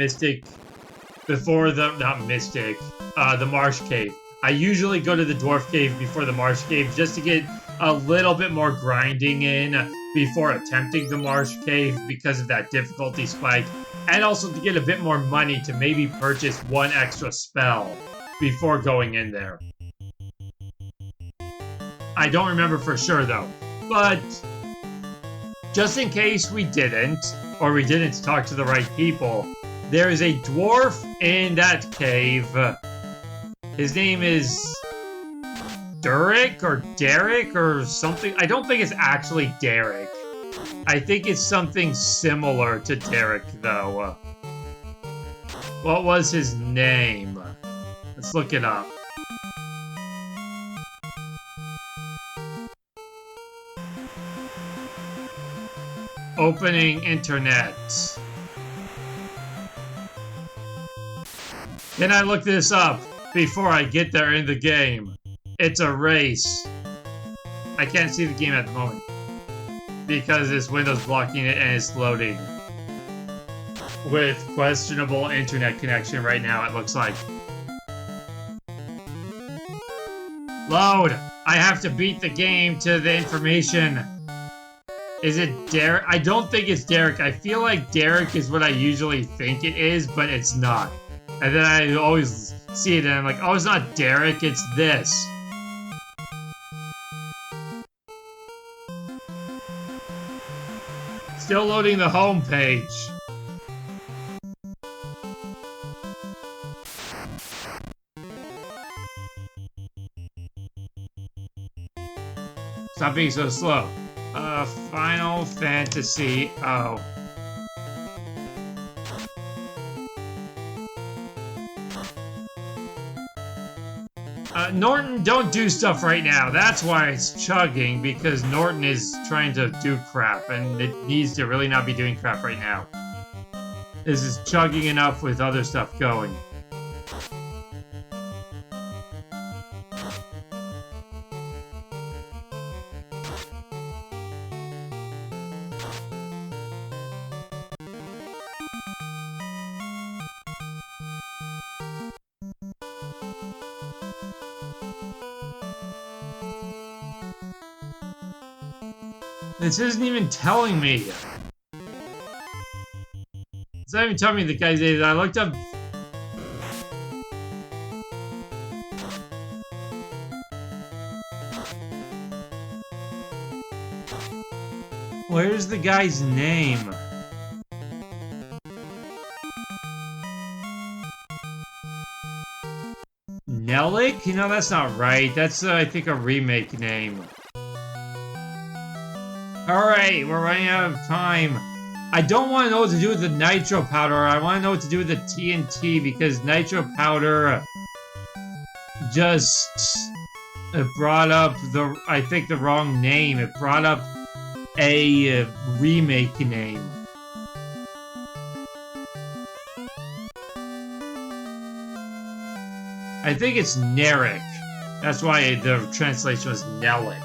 the Marsh Cave. I usually go to the Dwarf Cave before the Marsh Cave just to get a little bit more grinding in before attempting the Marsh Cave because of that difficulty spike, and also to get a bit more money to maybe purchase one extra spell before going in there. I don't remember for sure though, but just in case we didn't, or we didn't talk to the right people, there is a dwarf in that cave. His name is Derek or Derek or something. I don't think it's actually Derek. I think it's something similar to Derek though. What was his name? Let's look it up. Opening internet. Can I look this up before I get there in the game? It's a race. I can't see the game at the moment because this window's blocking it and it's loading. With questionable internet connection right now, it looks like. Load! I have to beat the game to the information. Is it Derek? I don't think it's Derek. I feel like Derek is what I usually think it is, but it's not. And then I always see it and I'm like, oh, it's not Derek, it's this. Still loading the home page. Stop being so slow. Final Fantasy. Oh. Norton, don't do stuff right now. That's why it's chugging, because Norton is trying to do crap, and it needs to really not be doing crap right now. This is chugging enough with other stuff going. This isn't even telling me. It's not even telling me the guy's name. I looked up. Where's the guy's name? Nellic? You know, that's not right. That's, I think, a remake name. Alright, we're running out of time. I don't want to know what to do with the nitro powder. I want to know what to do with the TNT because nitro powder just brought up I think the wrong name. It brought up a remake name. I think it's Narek. That's why the translation was Nellic.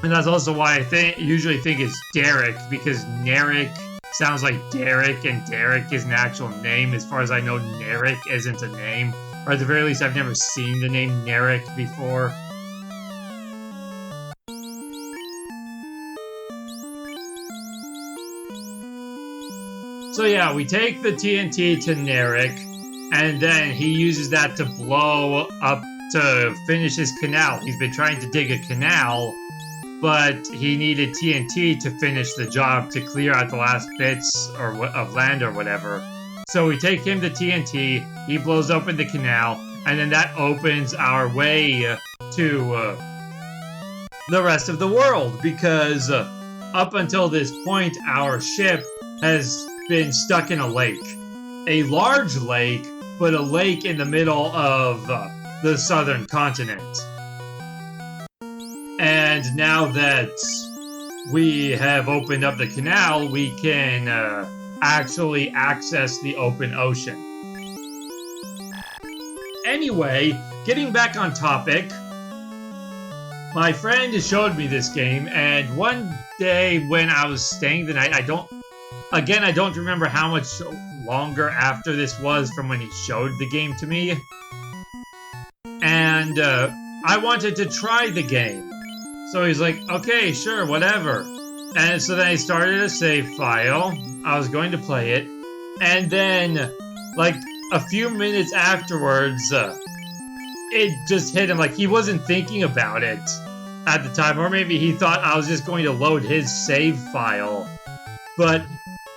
And that's also why I usually think it's Derek, because Narek sounds like Derek, and Derek is an actual name. As far as I know, Narek isn't a name. Or at the very least, I've never seen the name Narek before. So yeah, we take the TNT to Narek, and then he uses that to blow up to finish his canal. He's been trying to dig a canal, but he needed TNT to finish the job, to clear out the last bits of land or whatever. So we take him to TNT, he blows open the canal, and then that opens our way to the rest of the world, because up until this point, our ship has been stuck in a lake. A large lake, but a lake in the middle of the southern continent. And now that we have opened up the canal, we can actually access the open ocean. Anyway, getting back on topic, my friend showed me this game, and one day when I was staying the night, I don't remember how much longer after this was from when he showed the game to me. And I wanted to try the game. So he's like, okay, sure, whatever. And so then I started a save file. I was going to play it. And then, like, a few minutes afterwards, it just hit him. Like, he wasn't thinking about it at the time. Or maybe he thought I was just going to load his save file. But...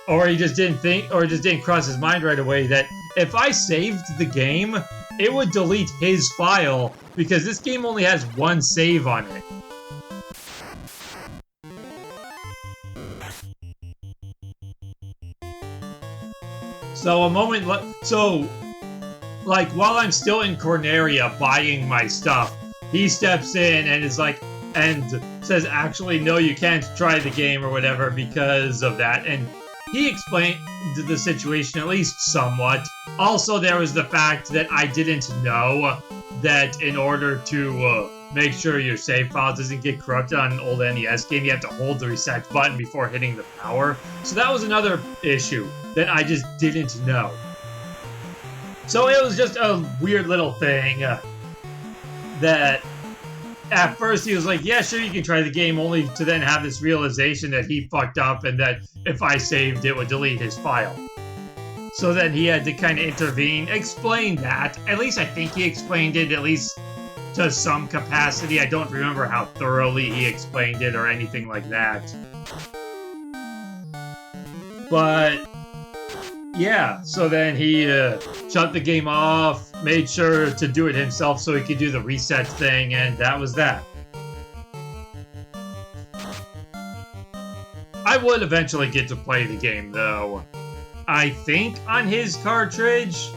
or he just didn't think, or it just didn't cross his mind right away that if I saved the game, it would delete his file, because this game only has one save on it. So like, while I'm still in Corneria buying my stuff, he steps in and is like, and says, actually, no, you can't try the game or whatever because of that, and he explained the situation, at least somewhat. Also, there was the fact that I didn't know that in order to make sure your save file doesn't get corrupted on an old NES game, you have to hold the reset button before hitting the power. So that was another issue that I just didn't know. So it was just a weird little thing that... At first, he was like, yeah, sure, you can try the game, only to then have this realization that he fucked up and that if I saved, it would delete his file. So then he had to kind of intervene, explain that. At least I think he explained it, at least to some capacity. I don't remember how thoroughly he explained it or anything like that. But... yeah, so then he shut the game off, made sure to do it himself so he could do the reset thing, and that was that. I would eventually get to play the game, though. I think on his cartridge.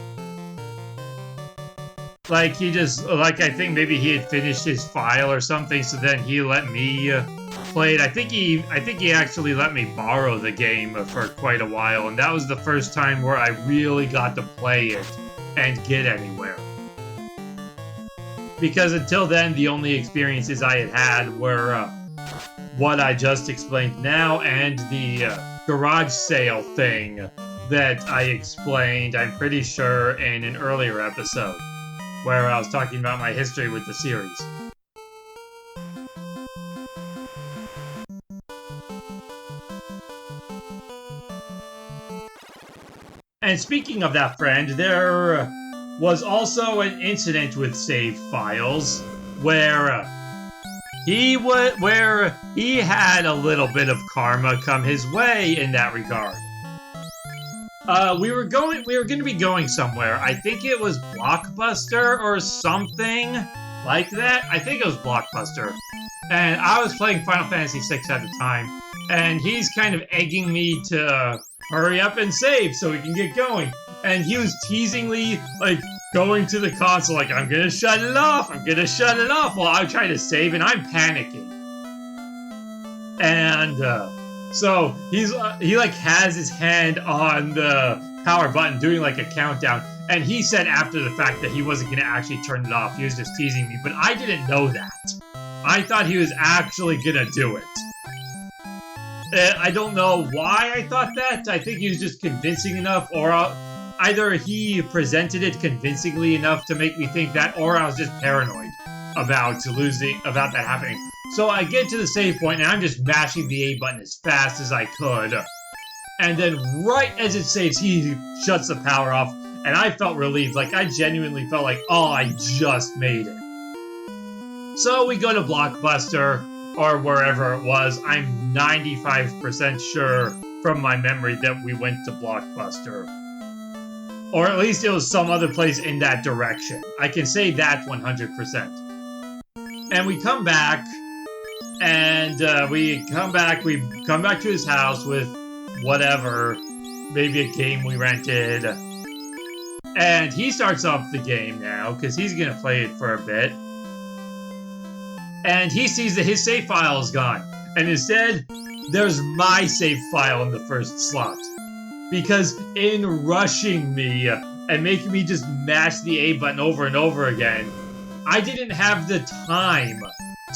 Like, he just, like, I think maybe he had finished his file or something, so then he let me play it. I think he actually let me borrow the game for quite a while, and that was the first time where I really got to play it and get anywhere. Because until then, the only experiences I had had were what I just explained now, and the garage sale thing that I explained, I'm pretty sure, in an earlier episode, where I was talking about my history with the series. And speaking of that friend, there was also an incident with save files where he had a little bit of karma come his way in that regard. We were going to be going somewhere. I think it was Blockbuster or something like that. I think it was Blockbuster. And I was playing Final Fantasy VI at the time, and he's kind of egging me to hurry up and save so we can get going. And he was teasingly, like, going to the console like, I'm gonna shut it off, while I'm trying to save, and I'm panicking. And, so, he, like, has his hand on the power button doing, like, a countdown, and he said after the fact that he wasn't gonna actually turn it off, he was just teasing me, but I didn't know that. I thought he was actually gonna do it. I don't know why I thought that. I think he was just convincing enough, or either he presented it convincingly enough to make me think that, or I was just paranoid about that happening. So I get to the save point, and I'm just mashing the A button as fast as I could. And then right as it saves, he shuts the power off, and I felt relieved. Like, I genuinely felt like, oh, I just made it. So we go to Blockbuster, or wherever it was. I'm 95% sure from my memory that we went to Blockbuster. Or at least it was some other place in that direction. I can say that 100%. And we come back, and we come back to his house with whatever, maybe a game we rented. And he starts up the game now, because he's going to play it for a bit. And he sees that his save file is gone. And instead, there's my save file in the first slot. Because in rushing me and making me just mash the A button over and over again, I didn't have the time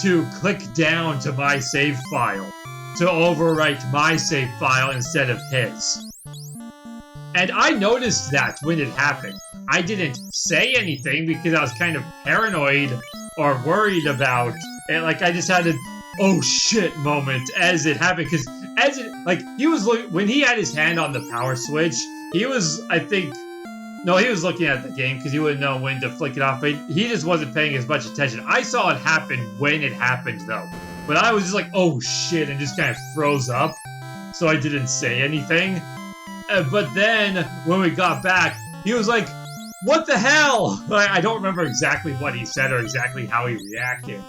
to click down to my save file to overwrite my save file instead of his. And I noticed that when it happened. I didn't say anything because I was kind of paranoid or worried about it. Like, I just had a oh shit moment as it happened, because as it, like, he was when he had his hand on the power switch, he was, I think, no, he was looking at the game because he wouldn't know when to flick it off, but he just wasn't paying as much attention. I saw it happen when it happened, though. But I was just like, oh shit, and just kind of froze up, so I didn't say anything. But then, when we got back, he was like, what the hell? I don't remember exactly what he said or exactly how he reacted.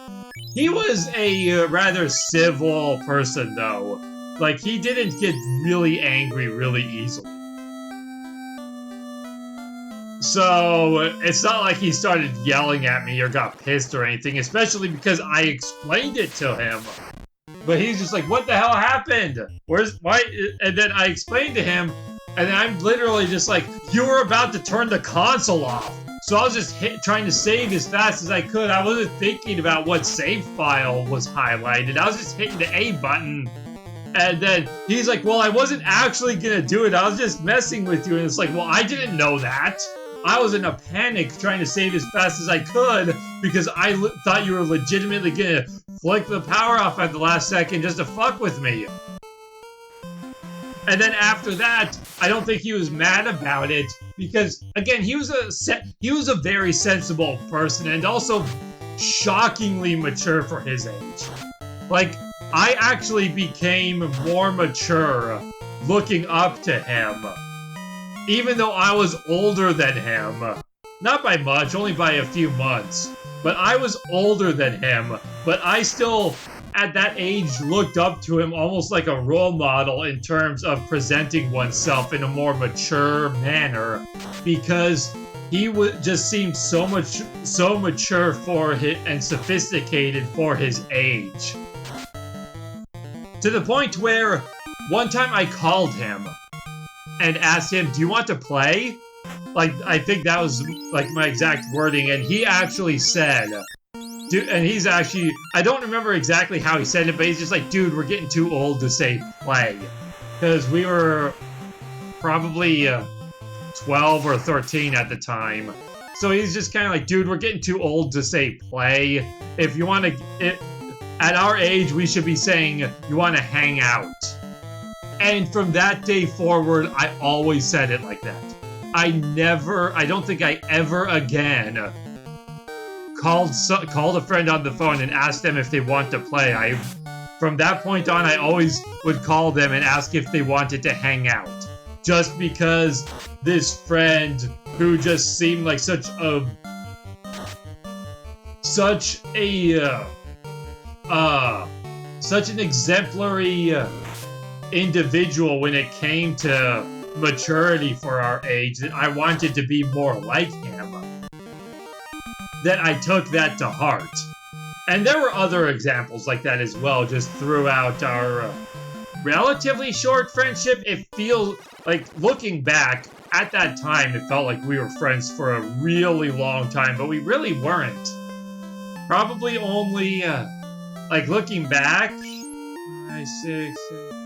He was a rather civil person, though. Like, he didn't get really angry really easily. So, it's not like he started yelling at me or got pissed or anything, especially because I explained it to him. But he's just like, what the hell happened? Why? And then I explained to him, and then I'm literally just like, you were about to turn the console off. So I was just trying to save as fast as I could. I wasn't thinking about what save file was highlighted. I was just hitting the A button. And then he's like, well, I wasn't actually gonna do it. I was just messing with you. And it's like, well, I didn't know that. I was in a panic trying to save as fast as I could because I thought you were legitimately gonna flick the power off at the last second just to fuck with me. And then after that, I don't think he was mad about it because, again, he was a very sensible person and also shockingly mature for his age. Like, I actually became more mature looking up to him, even though I was older than him. Not by much, only by a few months. But I was older than him, but I still, at that age, looked up to him almost like a role model in terms of presenting oneself in a more mature manner, because he just seemed so mature for and sophisticated for his age. To the point where one time I called him and asked him, do you want to play? Like, I think that was, like, my exact wording, and he actually said, dude, and he's actually, I don't remember exactly how he said it, but he's just like, dude, we're getting too old to say play. Because we were probably 12 or 13 at the time. So he's just kind of like, dude, we're getting too old to say play. If you want to, at our age, we should be saying, you want to hang out. And from that day forward, I always said it like that. I don't think I ever again called a friend on the phone and asked them if they want to play. From that point on, I always would call them and ask if they wanted to hang out. Just because this friend, who just seemed like such an exemplary individual when it came to maturity for our age, that I wanted to be more like him, that I took that to heart. And there were other examples like that as well, just throughout our relatively short friendship. It feels like, looking back, at that time, it felt like we were friends for a really long time, but we really weren't. Probably only, like, looking back, 5, 6, 7,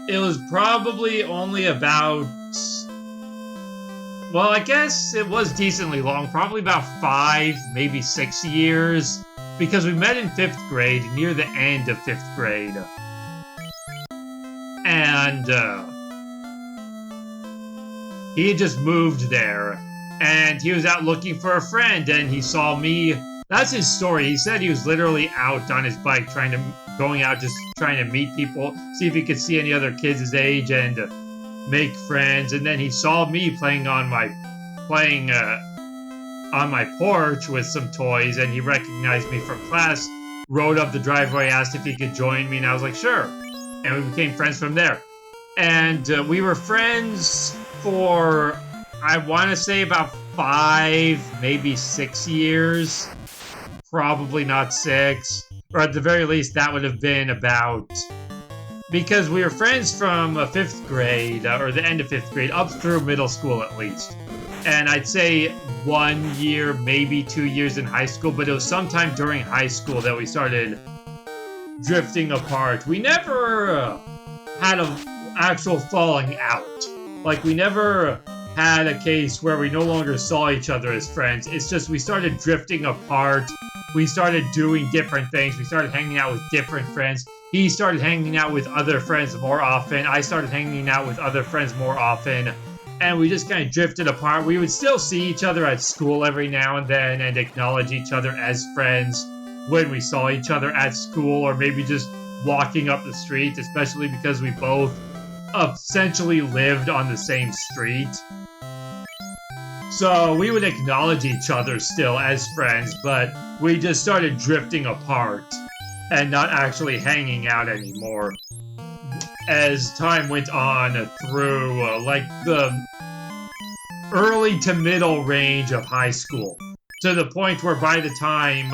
it was probably only about well, I guess it was decently long, probably about 5, maybe 6 years, because we met in 5th grade, near the end of 5th grade. And, he had just moved there, and he was out looking for a friend, and he saw me. That's his story. He said he was literally out on his bike, going out, just trying to meet people, see if he could see any other kids his age, and make friends. And then he saw me playing on my porch with some toys, and he recognized me from class, rode up the driveway, asked if he could join me, and I was like, sure. And we became friends from there. And we were friends for, I want to say, about 5, maybe 6 years. Probably not 6. Or at the very least, that would have been about... Because we were friends from 5th grade, or the end of 5th grade, up through middle school at least. And I'd say 1 year, maybe 2 years in high school, but it was sometime during high school that we started drifting apart. We never had an actual falling out. Like, we never had a case where we no longer saw each other as friends. It's just we started drifting apart. We started doing different things. We started hanging out with different friends. He started hanging out with other friends more often. I started hanging out with other friends more often. And we just kind of drifted apart. We would still see each other at school every now and then and acknowledge each other as friends when we saw each other at school, or maybe just walking up the street, especially because we both essentially lived on the same street. So we would acknowledge each other still as friends, but we just started drifting apart and not actually hanging out anymore as time went on through like the early to middle range of high school, to the point where by the time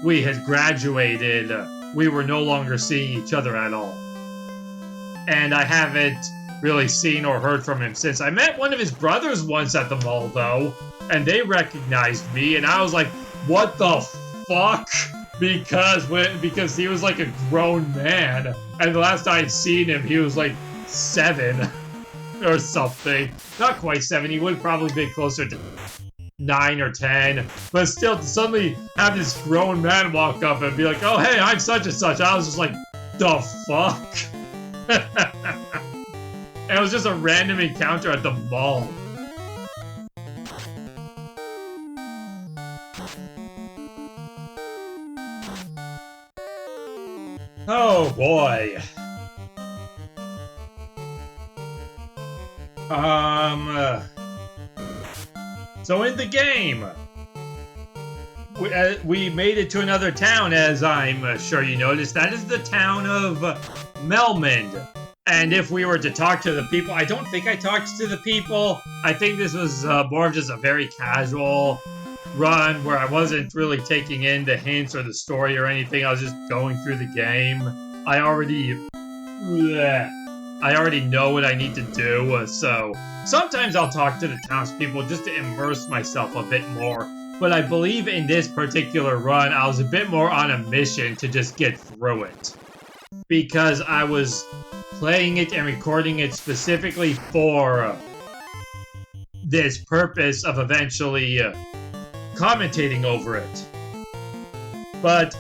we had graduated, we were no longer seeing each other at all. And I haven't really seen or heard from him since. I met one of his brothers once at the mall, though, and they recognized me, and I was like, what the fuck? Because he was like a grown man, and the last I had seen him, he was like 7 or something. Not quite 7, he would probably be closer to 9 or 10, but still, to suddenly have this grown man walk up and be like, oh, hey, I'm such and such, I was just like, the fuck? And it was just a random encounter at the mall. Oh boy. So in the game, we made it to another town, as I'm sure you noticed. That is the town of Melmond. And if we were to talk to the people, I don't think I talked to the people. I think this was more of just a very casual run where I wasn't really taking in the hints or the story or anything. I was just going through the game. I already know what I need to do, so sometimes I'll talk to the townspeople just to immerse myself a bit more. But I believe in this particular run, I was a bit more on a mission to just get through it, because I was playing it and recording it specifically for this purpose of eventually commentating over it. But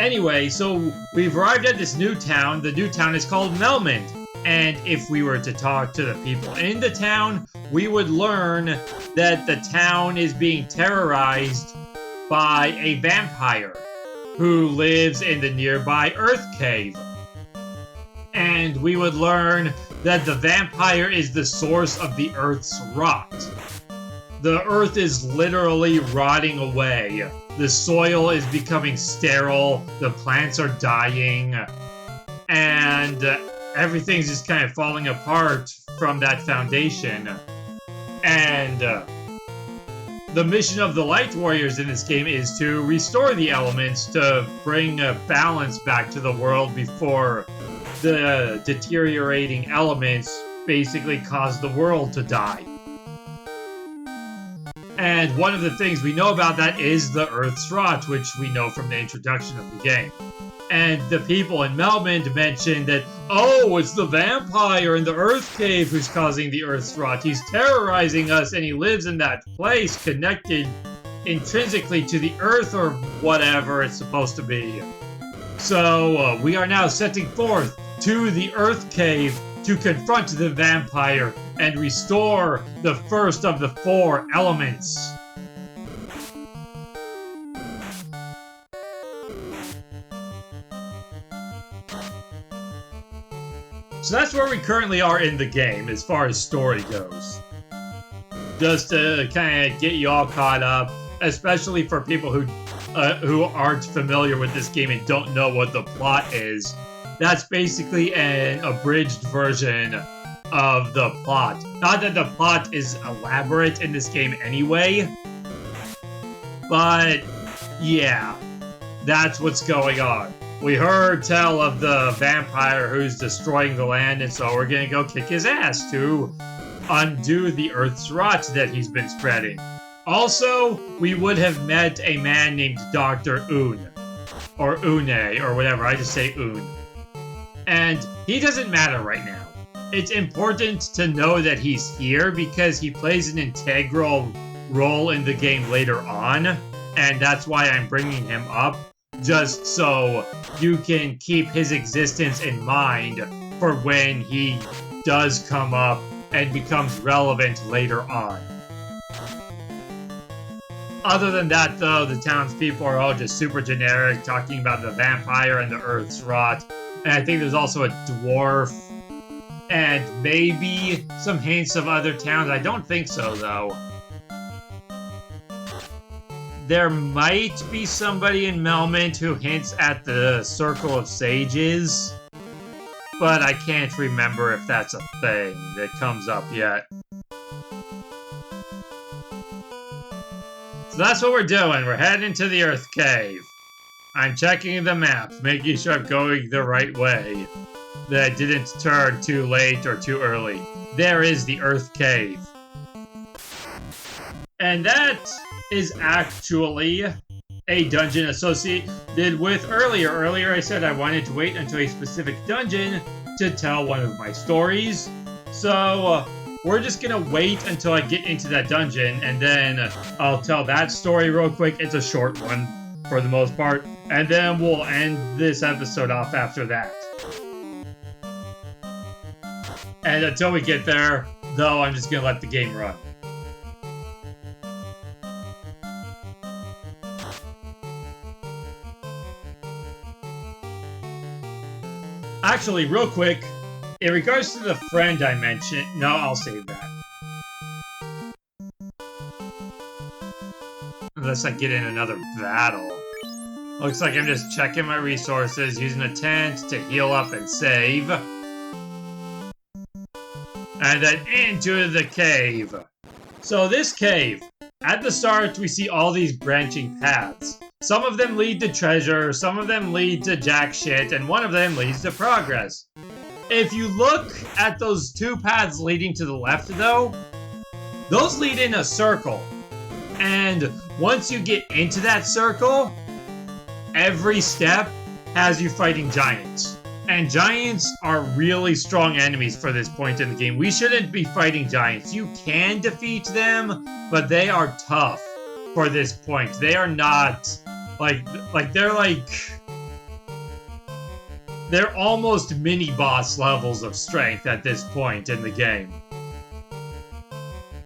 anyway, so we've arrived at this new town. The new town is called Melmond. And if we were to talk to the people in the town, we would learn that the town is being terrorized by a vampire who lives in the nearby Earth Cave. And we would learn that the vampire is the source of the Earth's rot. The Earth is literally rotting away. The soil is becoming sterile, the plants are dying, and everything's just kind of falling apart from that foundation. And the mission of the Light Warriors in this game is to restore the elements, to bring balance back to the world before the deteriorating elements basically cause the world to die. And one of the things we know about that is the Earth's rot, which we know from the introduction of the game. And the people in Melmond mentioned that, oh, it's the vampire in the Earth Cave who's causing the Earth's rot. He's terrorizing us, and he lives in that place connected intrinsically to the Earth or whatever it's supposed to be. So we are now setting forth to the Earth Cave to confront the vampire and restore the first of the 4 elements. So that's where we currently are in the game as far as story goes. Just to kind of get you all caught up, especially for people who aren't familiar with this game and don't know what the plot is. That's basically an abridged version of the plot. Not that the plot is elaborate in this game anyway, but yeah, that's what's going on. We heard tell of the vampire who's destroying the land, and so we're gonna go kick his ass to undo the Earth's rot that he's been spreading. Also, we would have met a man named Dr. Un. Or Une, or whatever, I just say Un. And he doesn't matter right now. It's important to know that he's here because he plays an integral role in the game later on, and that's why I'm bringing him up. Just so you can keep his existence in mind for when he does come up and becomes relevant later on. Other than that, though, the townspeople are all just super generic, talking about the vampire and the Earth's rot. And I think there's also a dwarf, and maybe some hints of other towns. I don't think so, though. There might be somebody in Melmond who hints at the Circle of Sages, but I can't remember if that's a thing that comes up yet. So that's what we're doing. We're heading to the Earth Cave. I'm checking the map, making sure I'm going the right way, that I didn't turn too late or too early. There is the Earth Cave. And that is actually a dungeon associated with earlier. Earlier I said I wanted to wait until a specific dungeon to tell one of my stories. So we're just gonna wait until I get into that dungeon, and then I'll tell that story real quick. It's a short one for the most part, and then we'll end this episode off after that. And until we get there, though, I'm just gonna let the game run. Actually, real quick, in regards to the friend I mentioned... No, I'll save that. Unless I get in another battle. Looks like I'm just checking my resources, using a tent to heal up and save. And then into the cave. So this cave, at the start we see all these branching paths. Some of them lead to treasure, some of them lead to jack shit, and one of them leads to progress. If you look at those 2 paths leading to the left, though, those lead in a circle. And once you get into that circle, every step has you fighting giants. And giants are really strong enemies for this point in the game. We shouldn't be fighting giants. You can defeat them, but they are tough for this point. They are not... They're almost mini-boss levels of strength at this point in the game.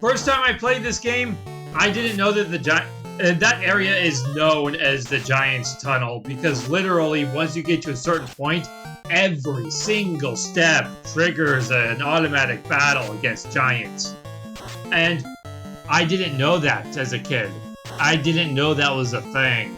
First time I played this game, I didn't know that that area is known as the Giant's Tunnel, because literally, once you get to a certain point, every single step triggers an automatic battle against giants. And I didn't know that as a kid. I didn't know that was a thing.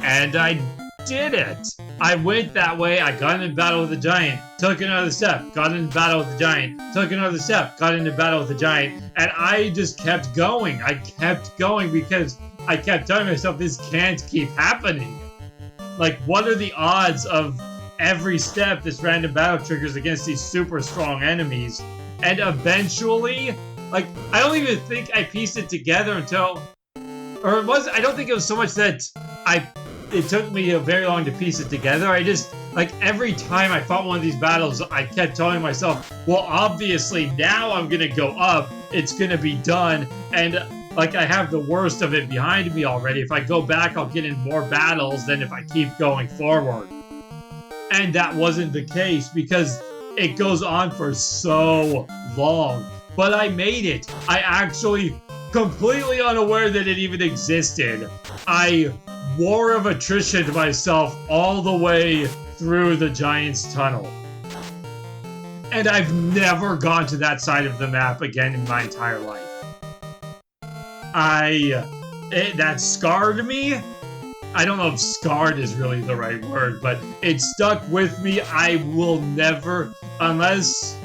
And I did it! I went that way, I got into battle with the giant, took another step, got into battle with the giant, took another step, got into battle with the giant, and I just kept going. I kept going because I kept telling myself, this can't keep happening. Like, what are the odds of every step this random battle triggers against these super strong enemies? And eventually, like, I don't even think I pieced it together until... Or it was... I don't think it was so much that I it took me a very long to piece it together. I just, like, every time I fought one of these battles, I kept telling myself, well, obviously now I'm gonna go up, it's gonna be done, and like I have the worst of it behind me already. If I go back, I'll get in more battles than if I keep going forward. And that wasn't the case because it goes on for so long. But I made it. I actually, completely unaware that it even existed, I War of Attrition myself all the way through the Giant's Tunnel. And I've never gone to that side of the map again in my entire life. That scarred me. I don't know if scarred is really the right word, but it stuck with me. I will never, unless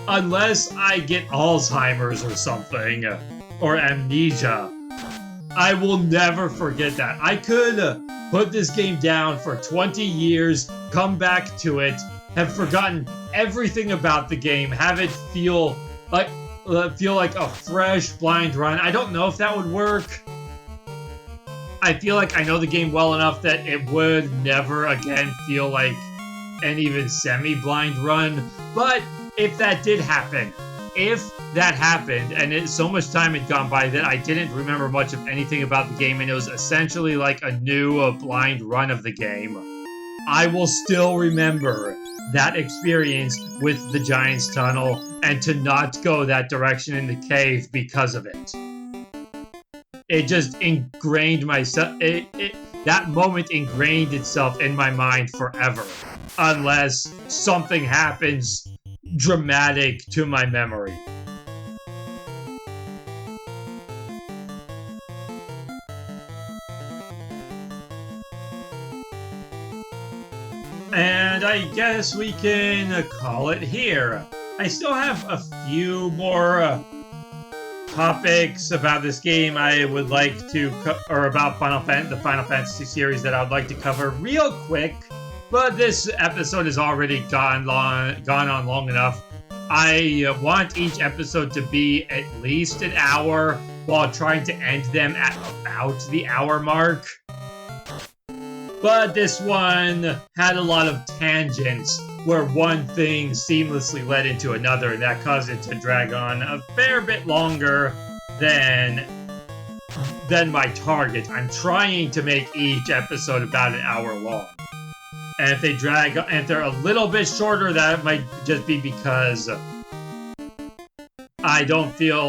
I get Alzheimer's or something, or amnesia, I will never forget that. I could put this game down for 20 years, come back to it, have forgotten everything about the game, have it feel like a fresh blind run. I don't know if that would work. I feel like I know the game well enough that it would never again feel like an even semi-blind run. But if that did happen, and so much time had gone by that I didn't remember much of anything about the game, and it was essentially like a new blind run of the game, I will still remember that experience with the Giant's Tunnel and to not go that direction in the cave because of it. It just ingrained myself. That moment ingrained itself in my mind forever, unless something happens dramatic to my memory. And I guess we can call it here. I still have a few more topics about this game I would like to, or about the Final Fantasy series that I would like to cover real quick. But this episode has already gone on long enough. I want each episode to be at least an hour while trying to end them at about the hour mark. But this one had a lot of tangents where one thing seamlessly led into another, and that caused it to drag on a fair bit longer than my target. I'm trying to make each episode about an hour long. And if they're a little bit shorter, that might just be because I feel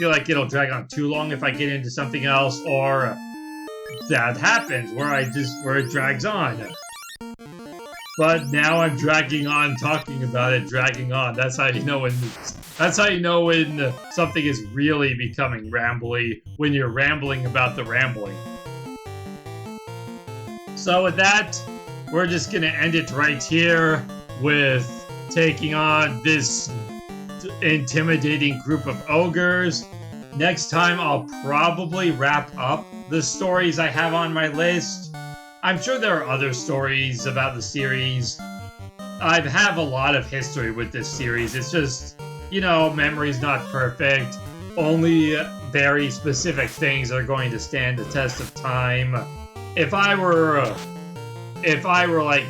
like it'll drag on too long if I get into something else, or that happens where it drags on. But now I'm dragging on, talking about it, dragging on. That's how you know when something is really becoming rambly, when you're rambling about the rambling. So with that, we're just gonna end it right here with taking on this intimidating group of ogres. Next time, I'll probably wrap up the stories I have on my list. I'm sure there are other stories about the series. I have a lot of history with this series. It's just, memory's not perfect. Only very specific things are going to stand the test of time. If I were like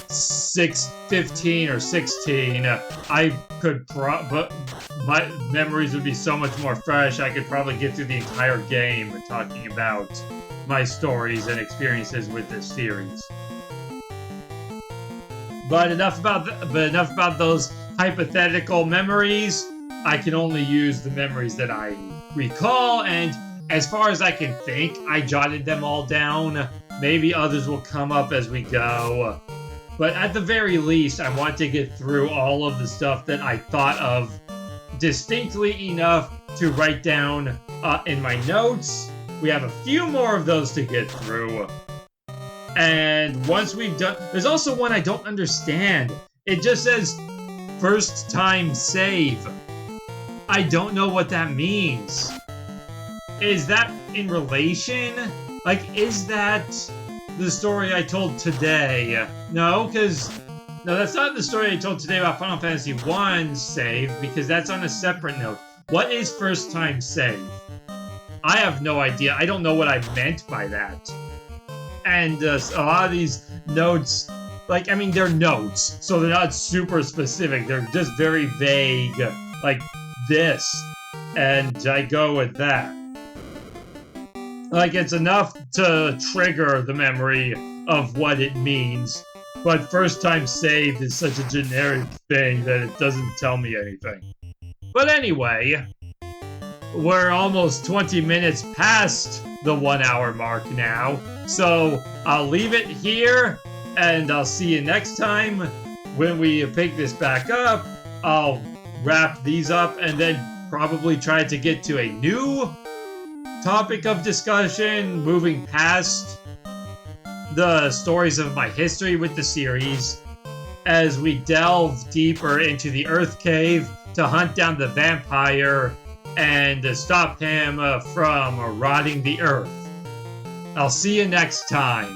15 or 16, I could but my memories would be so much more fresh. I could probably get through the entire game talking about my stories and experiences with this series. But enough about those hypothetical memories. I can only use the memories that I recall, and as far as I can think, I jotted them all down. Maybe others will come up as we go. But at the very least, I want to get through all of the stuff that I thought of distinctly enough to write down in my notes. We have a few more of those to get through. And once we've done... There's also one I don't understand. It just says, first time save. I don't know what that means. Is that in relation? Like, is that the story I told today? No, that's not the story I told today about Final Fantasy 1 save, because that's on a separate note. What is first time save? I have no idea. I don't know what I meant by that. And a lot of these notes, like, I mean, they're notes, so they're not super specific. They're just very vague, like this. And I go with that. Like, it's enough to trigger the memory of what it means. But first time saved is such a generic thing that it doesn't tell me anything. But anyway, we're almost 20 minutes past the 1 hour mark now. So I'll leave it here, and I'll see you next time when we pick this back up. I'll wrap these up and then probably try to get to a new topic of discussion, moving past the stories of my history with the series, as we delve deeper into the Earth Cave to hunt down the vampire and stop him from rotting the Earth. I'll see you next time.